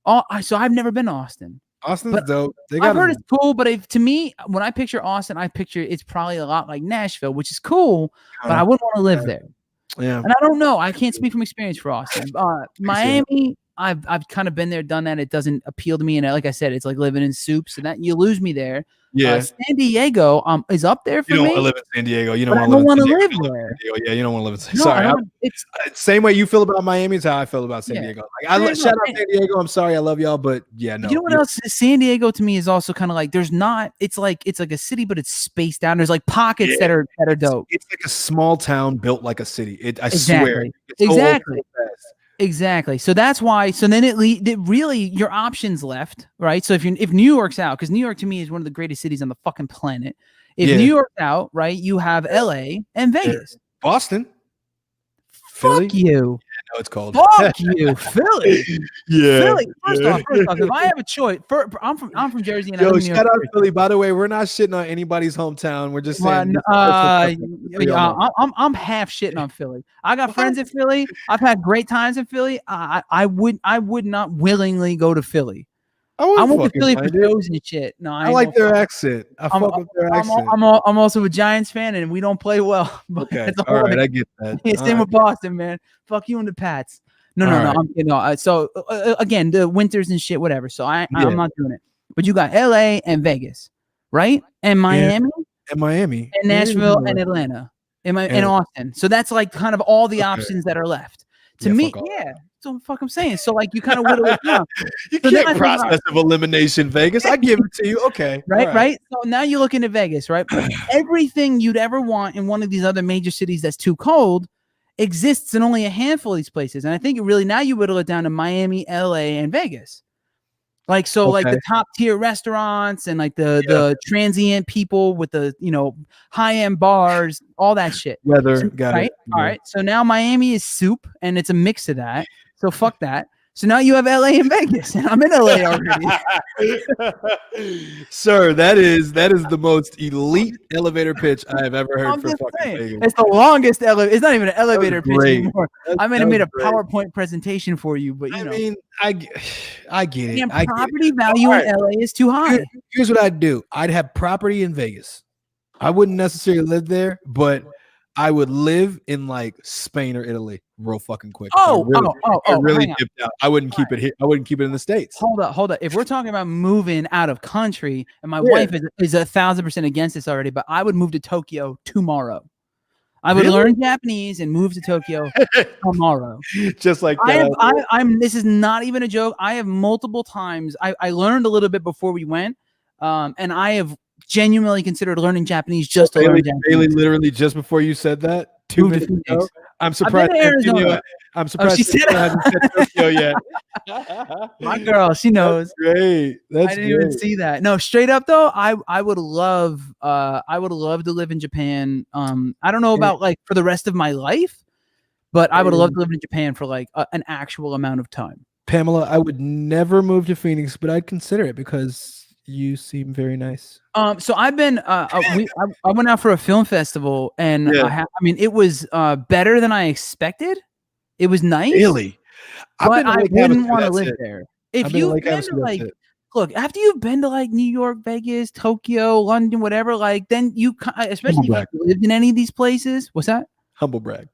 Oh, so I've never been to Austin. Austin's dope. I've heard it's cool, but to me, when I picture Austin, I picture it's probably a lot like Nashville, which is cool, but I wouldn't want to live there. Yeah. And I don't know. I can't speak from experience for Austin. Miami, I've kind of been there, done that. It doesn't appeal to me. And like I said, it's like living in soup. So that you lose me there. Yeah. San Diego is up there for me. You don't want to live in San Diego. You don't want to live there. Yeah, you don't want to live in San Diego. Sorry. It's same way you feel about Miami is how I feel about San Diego. Like, shout out San Diego. I'm sorry. I love y'all. But yeah, no. You know what else? San Diego to me is also kind of like it's like a city, but it's spaced down. There's like pockets that are dope. It's like a small town built like a city. I swear. Exactly. So that's why. So then it really your options left, right? So if New York's out, because New York to me is one of the greatest cities on the fucking planet. If New York's out, right, you have LA and Vegas, Boston, Philly. Fuck you. I know it's cold. Fuck you, Philly. Yeah. Philly. First off, if I have a choice, I'm from Jersey, and I live in New York. Shout out Philly. By the way, we're not shitting on anybody's hometown. We're just saying. I'm half shitting on Philly. I got friends in Philly. I've had great times in Philly. I would not willingly go to Philly. I went to Philly for shows and shit. No, I like their accent. I fuck with their accent. I'm also a Giants fan, and we don't play well. Okay, all right, I get that. Yeah, same with Boston, man. Fuck you and the Pats. No. So again, the winters and shit, whatever. So I'm not doing it. But you got LA and Vegas, right? And Miami, and Nashville and Atlanta, and Austin. So that's like kind of all the options that are left. To me, what the fuck I'm saying. So like you kind of whittle it down. You So can't process of elimination, Vegas. I give it to you. Okay. Right. So now you look into Vegas, right? Everything you'd ever want in one of these other major cities that's too cold exists in only a handful of these places. And I think now you whittle it down to Miami, LA, and Vegas. Like, so like the top tier restaurants and like the transient people with the, high end bars, all that shit. Weather, got right? it. All right. So now Miami is soup and it's a mix of that. So fuck that. So now you have LA and Vegas, and I'm in LA already. Sir, that is the most elite elevator pitch I have ever heard for fucking Vegas. It's the longest elevator. It's not even an elevator pitch anymore. I might have made a great. PowerPoint presentation for you, but I mean, I get it. And property value in LA is too high. Here's what I'd do. I'd have property in Vegas. I wouldn't necessarily live there, but I would live in like Spain or Italy real fucking quick. I really dipped out. I wouldn't keep it here. I wouldn't keep it in the States. Hold up. If we're talking about moving out of country, and my wife is 1,000% against this already, but I would move to Tokyo tomorrow. I would learn Japanese and move to Tokyo tomorrow. Just like that. This is not even a joke. I have multiple times. I learned a little bit before we went, and I have genuinely considered learning Japanese just to learn Japanese. Bailey, literally just before you said that, 2 minutes ago. I'm surprised. I'm surprised she hasn't said Tokyo yet. My girl, she knows. That's great. I didn't even see that. No, straight up though, I would love to live in Japan. I don't know about like for the rest of my life, but I would love to live in Japan for like an actual amount of time. Pamela, I would never move to Phoenix, but I'd consider it because you seem very nice. So I've been I went out for a film festival and it was better than I expected. It was nice. Really? But I wouldn't want to live there. If you've been to like look, after you've been to like New York, Vegas, Tokyo, London, whatever, like then you especially if you lived in any of these places. What's that? Humble brag.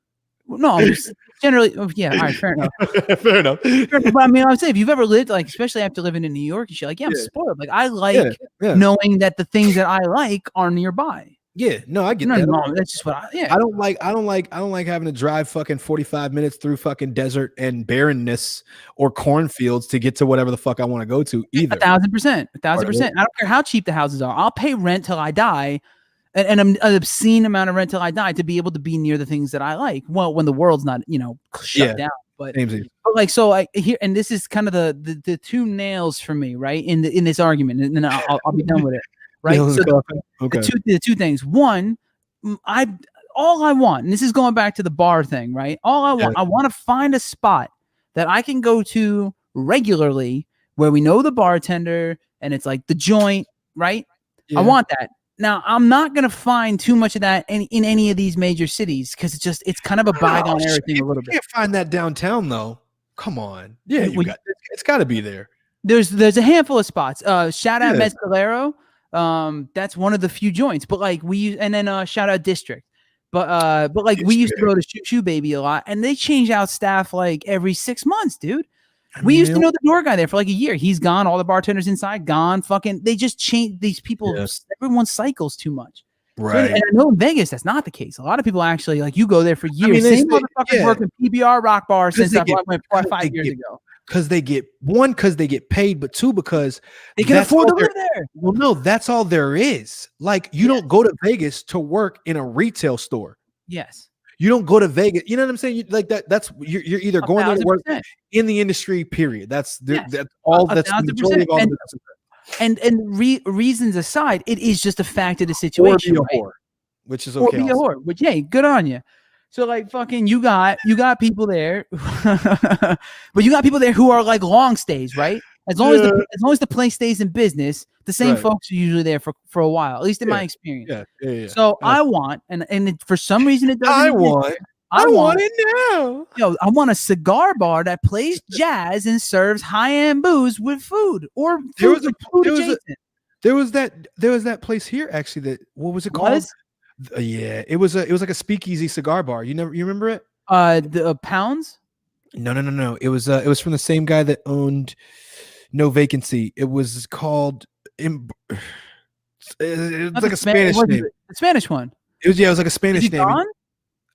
No, I'm just generally, all right, fair enough. Fair enough. But I mean, I would say if you've ever lived, like, especially after living in New York, and shit, like, I'm spoiled. Like, I like knowing that the things that I like are nearby. Yeah, no, I get that. No, that's just what I don't like having to drive fucking 45 minutes through fucking desert and barrenness or cornfields to get to whatever the fuck I want to go to either. 1,000%. I don't care how cheap the houses are. I'll pay rent till I die. And an obscene amount of rent till I die to be able to be near the things that I like. Well, when the world's not, shut down. But like, so I here, and this is kind of the two nails for me, right? In this argument, and then I'll be done with it, right? So the two things. One, all I want, and this is going back to the bar thing, right? All I want, I want to find a spot that I can go to regularly where we know the bartender and it's like the joint, right? Yeah. I want that. Now, I'm not going to find too much of that in any of these major cities because it's kind of a bygone era thing a little bit. You can't find that downtown, though. Come on. Yeah, it's got to be there. There's a handful of spots. Shout out Mescalero. That's one of the few joints. But like shout out District. But like we used to go to Shoe Baby a lot, and they change out staff like every 6 months, dude. We used to know the door guy there for like a year. He's gone. All the bartenders inside gone. Fucking, they just change these people. Yes. Everyone cycles too much. Right. And I know in Vegas that's not the case. A lot of people actually like you go there for years. Same motherfuckers working PBR Rock Bar since I went 5 years ago. Because they get paid, but two, because they can afford to live there. Well, no, that's all there is. Like you don't go to Vegas to work in a retail store. Yes. You don't go to Vegas. You know what I'm saying? That's you're either going there to work in the industry. Period. That's all. That's the majority of all. And reasons aside, it is just a fact of the situation. Or be a whore, which is okay. Or be a whore, which good on you. So like fucking, you got people there, but you got people there who are like long stays, right? As long as the place stays in business, the same folks are usually there for a while, at least in my experience. Yeah. So I want, and for some reason it doesn't. I want it now. I want a cigar bar that plays jazz and serves high-end booze with food or food adjacent. There was that place here actually. What was it called? It was like a speakeasy cigar bar. You remember it? The Pounds. No. It was from the same guy that owned No Vacancy. It was called. It was like a Spanish name. The Spanish one. It was like a Spanish name. Gone?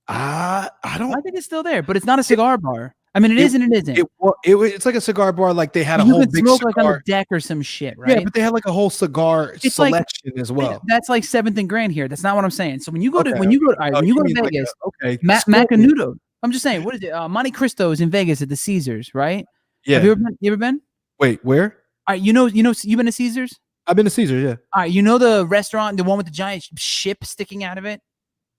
I don't. I think it's still there, but it's not a cigar bar. I mean, it is and it isn't. It's like a cigar bar. Like they had a you whole could big smoke cigar. like on the deck or some shit, right? Yeah, but they had like a whole cigar selection as well. That's like 7th and Grand here. That's not what I'm saying. So when you go to when you go to Vegas, Macanudo. I'm just saying, what is it? Monte Cristo is in Vegas at the Caesars, right? Yeah. Have you ever been? Wait, where? All right, you know, you've been to Caesars? I've been to Caesars, yeah. All right, you know the restaurant, the one with the giant ship sticking out of it?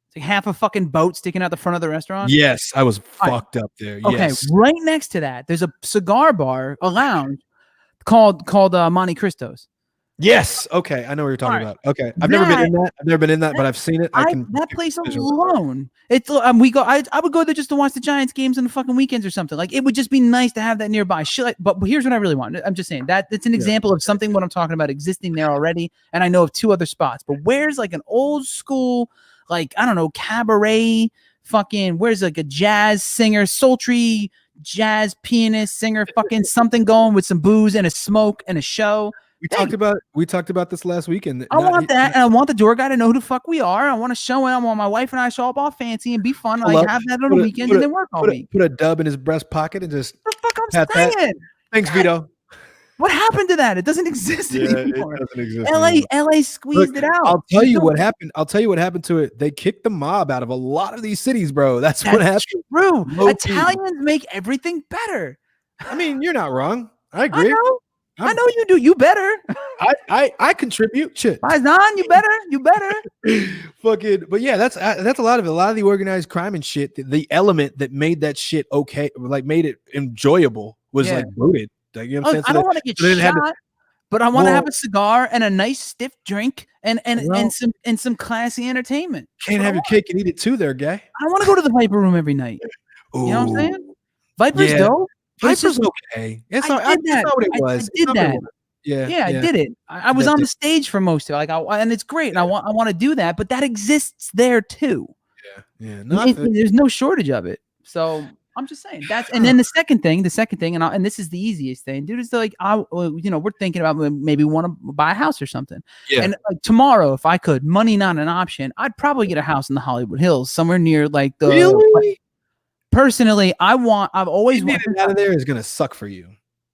It's like half a fucking boat sticking out the front of the restaurant. Yes, I was fucked up there. Okay, yes. Right next to that, there's a cigar bar, a lounge called Monte Cristo's. Yes. Okay, I know what you're talking about. Okay, I've never been in that, but I've seen it. That place alone. It's I would go there just to watch the Giants games on the fucking weekends or something. Like it would just be nice to have that nearby. But here's what I really want. I'm just saying that it's an example of something what I'm talking about existing there already, and I know of 2 other spots. But where's like an old school, like I don't know, cabaret, fucking where's like a jazz singer, sultry jazz pianist, singer, fucking something going with some booze and a smoke and a show. We talked about this last weekend. I want that, and I want the door guy to know who the fuck we are. I want to show him. I want my wife and I show up all fancy and be fun. Like have that on the weekend and then work all week. Put a dub in his breast pocket and just. The fuck I'm saying. That. Thanks, Vito. What happened to that? It doesn't exist anymore. It doesn't exist. LA squeezed it out. I'll tell you what happened. I'll tell you what happened to it. They kicked the mob out of a lot of these cities, bro. That's what happened. True. Italians make everything better. I mean, you're not wrong. I agree. I know you do. You better. I contribute. Shit. Paisan, you better. Fucking. But yeah, that's a lot of it. A lot of the organized crime and shit. The element that made that shit okay, like made it enjoyable, was like rooted. Like, you know what I'm saying? I don't want to get shot, but I want to have a cigar and a nice stiff drink and some classy entertainment. Can't have your cake and eat it too, there, guy. I want to go to the Viper Room every night. Ooh. You know what I'm saying? Viper's dope. Viper's okay. That's not what it was. I did that. Yeah, I did it. I was on the stage for most of it. And it's great. And I want to do that, but that exists there too. Yeah. There's no shortage of it. So I'm just saying and then the second thing, and this is the easiest thing, dude, is like, we're thinking about maybe want to buy a house or something. Yeah. And like tomorrow, if I could, money not an option, I'd probably get a house in the Hollywood Hills, somewhere near like the. Really? Personally, I've always wanted. Getting out of there is gonna suck for you.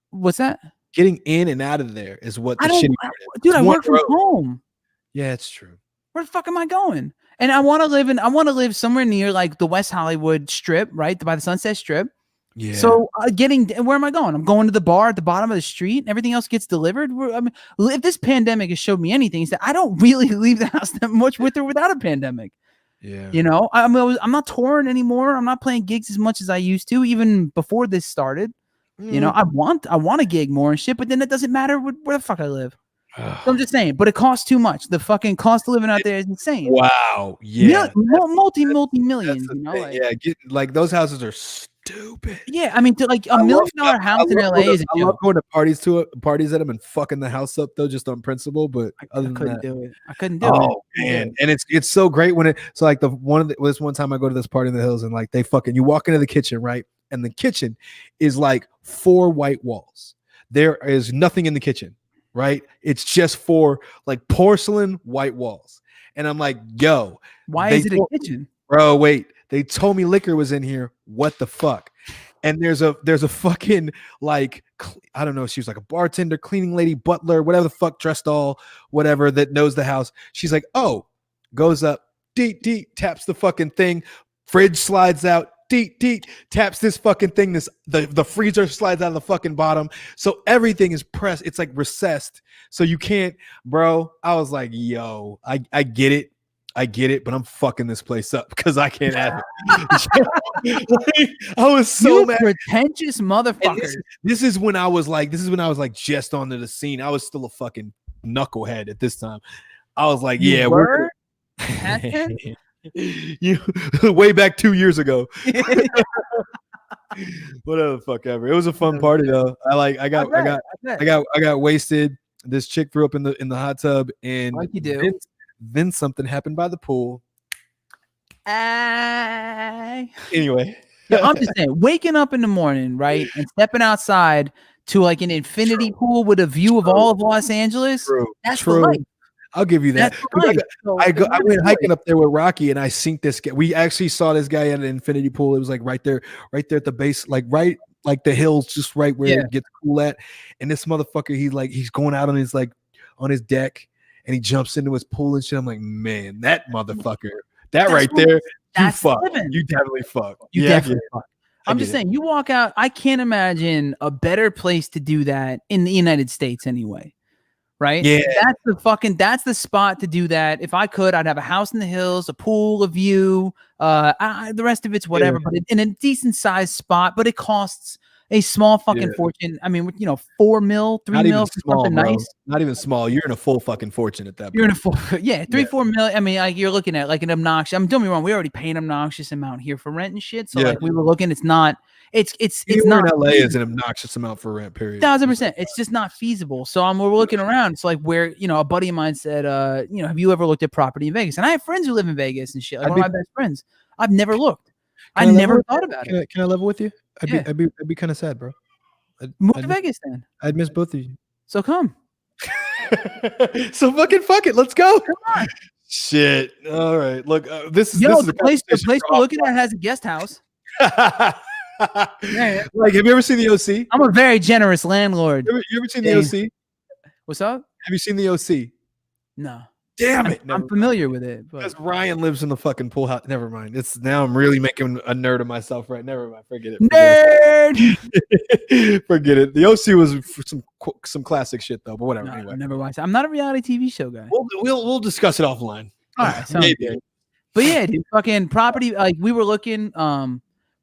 What's that? Getting in and out of there is what the shitty part is. Dude, I work from home. Yeah, it's true. Where the fuck am I going? And I want to live somewhere near like the West Hollywood Strip, right by the Sunset Strip. Yeah. So where am I going? I'm going to the bar at the bottom of the street. And everything else gets delivered. I mean, if this pandemic has showed me anything, is that I don't really leave the house that much with or without a pandemic. Yeah. You know, I'm not touring anymore. I'm not playing gigs as much as I used to, even before this started. You know, I want to gig more and shit, but then it doesn't matter where the fuck I live. So I'm just saying, but it costs too much. The fucking cost of living out there is insane. Wow. Yeah. Multi-millions. You know, like those houses are stupid. Yeah, I mean, like $1 million house in LA is. I love going to parties at them and fucking the house up though, just on principle. But I couldn't do it. I couldn't do it. Oh man, and it's so great when it's like this one time I go to this party in the hills and like you walk into the kitchen, right, and the kitchen is like 4 white walls. There is nothing in the kitchen, right? It's just 4 like porcelain white walls, and I'm like, yo, why is it a kitchen, bro? Wait. They told me liquor was in here. What the fuck? And there's a fucking like, I don't know. She was like a bartender, cleaning lady, butler, whatever the fuck, dressed all whatever that knows the house. She's like, oh, goes up, deet, taps the fucking thing. Fridge slides out, deet, taps this fucking thing. The freezer slides out of the fucking bottom. So everything is pressed. It's like recessed. So you can't, bro. I was like, yo, I get it. But I'm fucking this place up because I can't have it. I was so mad. Pretentious motherfucker. This is when I was like just onto the scene. I was still a fucking knucklehead at this time. I was like, we're you way back 2 years ago. Whatever the fuck ever. It was a fun party though. I got wasted. This chick threw up in the hot tub, and like you do. Then something happened by the pool. Anyway, I'm just saying, waking up in the morning, right, and stepping outside to like an infinity pool with a view of all of Los Angeles. True. That's the life. I'll give you that. I went hiking up there with Rocky, and I seen this guy. We actually saw this guy at an infinity pool. It was like right there at the base, like the hills, just right where it gets cool at. And this motherfucker, he's going out on his deck, and he jumps into his pool and shit. I'm like, man, that motherfucker, that's right there, you fuck. You definitely fuck. You definitely fuck. I'm just saying, you walk out. I can't imagine a better place to do that in the United States, anyway. Right? Yeah. That's the spot to do that. If I could, I'd have a house in the hills, a pool, a view. The rest of it's whatever, but in a decent sized spot. But it costs a small fucking fortune. I mean, $4 mil, $3 mil for something nice. Not even small. You're in a full fucking fortune at that point. You're in a full, $3-4 mil. I mean, you're looking at like an obnoxious. Don't get me wrong. We already pay an obnoxious amount here for rent and shit. So like we were looking, it's not. It's not. In LA is an obnoxious amount for rent. Period. 1,000%. It's just not feasible. So we're looking around. It's like where a buddy of mine said, have you ever looked at property in Vegas? And I have friends who live in Vegas and shit. Like one of my best friends. I've never looked. I never thought about it. Can I level with you? I'd be kind of sad, bro. Move to Vegas then. I'd miss both of you. So come. So fuck it. Let's go. Come on. Shit. All right. Look, this is the place we're looking at has a guest house. Like, have you ever seen the OC? I'm a very generous landlord. You ever seen the OC? What's up? Have you seen the OC? No. Damn it. I'm familiar with it. Because Ryan lives in the fucking pool house. Never mind. Now I'm really making a nerd of myself, right? Never mind. Forget it. Nerd. Forget it. The OC was for some classic shit though, but whatever. Anyway. I never watched it. I'm not a reality TV show guy. We'll discuss it offline. All right. Maybe. But yeah, dude, fucking property. Like we were looking,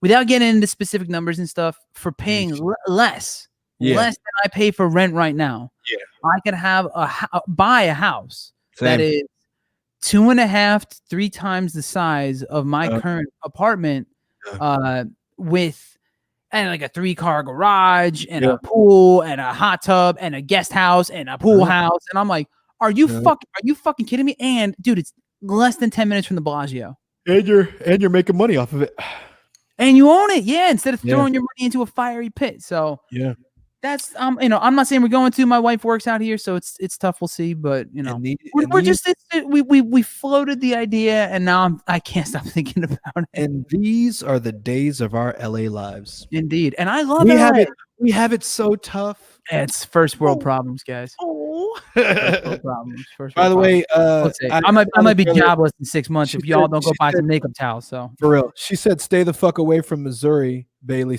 without getting into specific numbers and stuff, for paying less than I pay for rent right now. Yeah. I could have buy a house. Same. That is 2.5 to 3 times the size of my current apartment, with like a 3-car garage and a pool and a hot tub and a guest house and a pool house. And I'm like, are you fucking kidding me? And dude, it's less than 10 minutes from the Bellagio. And you're making money off of it. And you own it, instead of throwing your money into a fiery pit. So that's I'm not saying we're going to. My wife works out here, so it's tough. We'll see, but we floated the idea, and now I can't stop thinking about it. And these are the days of our LA lives, indeed. And I love it. We have it so tough. It's first world problems, guys. First world problems. By the way, I might be jobless in 6 months if y'all don't go buy some makeup towels. So for real, she said, "Stay the fuck away from Missouri." Bailey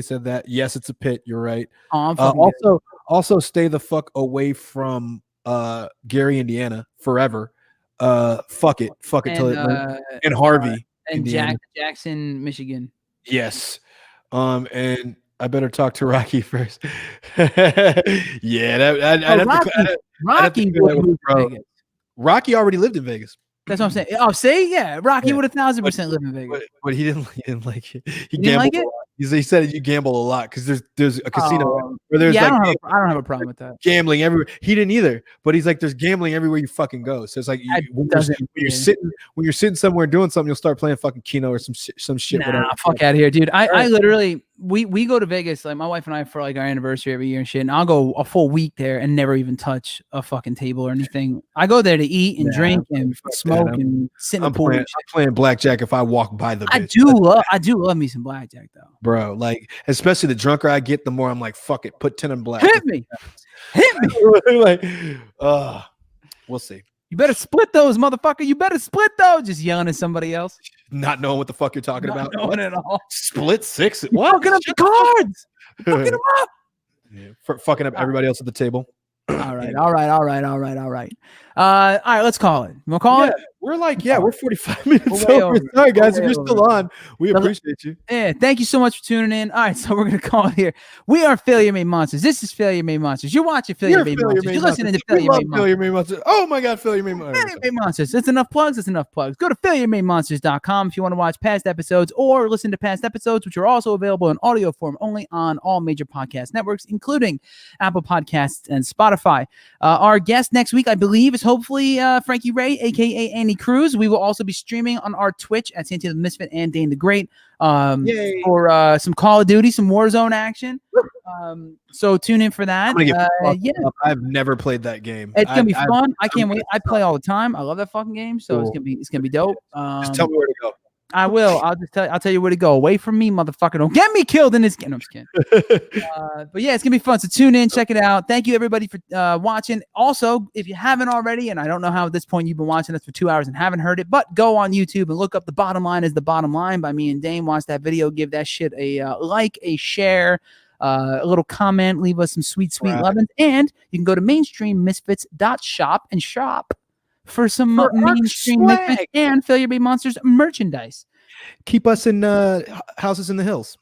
said that. Yes, it's a pit. You're right. Also, stay the fuck away from Gary, Indiana, forever. Fuck it and Harvey and Jackson, Michigan. Yes, and I better talk to Rocky first. Rocky already lived in Vegas. That's what I'm saying. Oh, see, Rocky would 1,000% live in Vegas. But he didn't like it. He gambled. Like it? He said you gamble a lot because there's a casino where there's I don't have a problem with that. Gambling everywhere. He didn't either. But he's like, there's gambling everywhere you fucking go. So it's like when you're sitting somewhere doing something, you'll start playing fucking Keno or some shit. Whatever. Fuck out of here, dude. I literally we go to Vegas, like my wife and I, for like our anniversary every year and shit. And I'll go a full week there and never even touch a fucking table or anything. I go there to eat and drink and smoke and sit in the pool. I'm playing blackjack if I walk by the bitch. I do love me some blackjack though. Bro, like especially the drunker I get, the more I'm like, fuck it, put 10 in black. Hit me. Like, we'll see. You better split those, motherfucker. You better split those. Just yelling at somebody else. Not knowing what the fuck you're talking about. Not knowing at all. Split 6. What? Fucking up the cards. Fucking them up. Yeah, fucking up everybody else at the table. All right. All right, let's call it. You want to call it? We're like, we're 45 minutes over. Sorry, guys, if you're still on, we appreciate you. Yeah, thank you so much for tuning in. All right, so we're going to call it here. We are Failure Made Monsters. This is Failure Made Monsters. You're watching Failure Made Monsters. You're listening to Failure Made Monsters. Oh, my God, Failure Made Monsters. Failure Made Monsters. That's enough plugs. Go to FailureMadeMonsters.com if you want to watch past episodes or listen to past episodes, which are also available in audio form only on all major podcast networks, including Apple Podcasts and Spotify. Our guest next week, I believe, is hopefully Frankie Ray, a.k.a. Danny Cruz. We will also be streaming on our Twitch at Santino the Misfit and Dane the Great for some Call of Duty, some Warzone action. So tune in for that. I've never played that game. It's gonna be fun. I can't wait. I play all the time. I love that fucking game. So it's gonna be dope. Just tell me where to go. I will. I'll tell you where to go. Away from me, motherfucker. Don't get me killed in this game. No, I'm just kidding. But yeah, it's gonna be fun. So tune in, check it out. Thank you everybody for watching. Also, if you haven't already, and I don't know how at this point you've been watching us for 2 hours and haven't heard it, but go on YouTube and look up The Bottom Line is the Bottom Line by me and Dane. Watch that video. Give that shit a like, a share, a little comment. Leave us some sweet lovins. And you can go to mainstreammisfits.shop and shop for some mainstream Misfits and Failure Bay Monsters merchandise. Keep us in houses in the hills.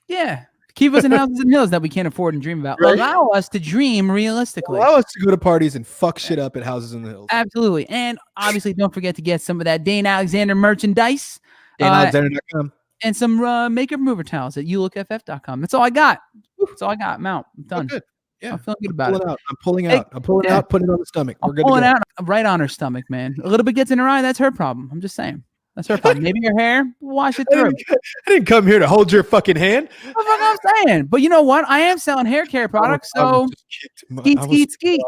Yeah. Keep us in houses in the hills that we can't afford and dream about. Right? Allow us to dream realistically. Allow us to go to parties and fuck shit up at houses in the hills. Absolutely. And obviously, don't forget to get some of that Dane Alexander merchandise. DaneAlexander.com. And some makeup remover towels at youlookff.com. That's all I got. That's all I got. I'm out. I'm done. Good. Yeah, I'm feeling good about it. I'm pulling out. Putting it on the stomach. We're good. Pulling out right on her stomach, man. A little bit gets in her eye. That's her problem. I'm just saying. That's her problem. Maybe your hair. Wash it through. I didn't come here to hold your fucking hand. That's what I'm saying. But you know what? I am selling hair care products. So skeet.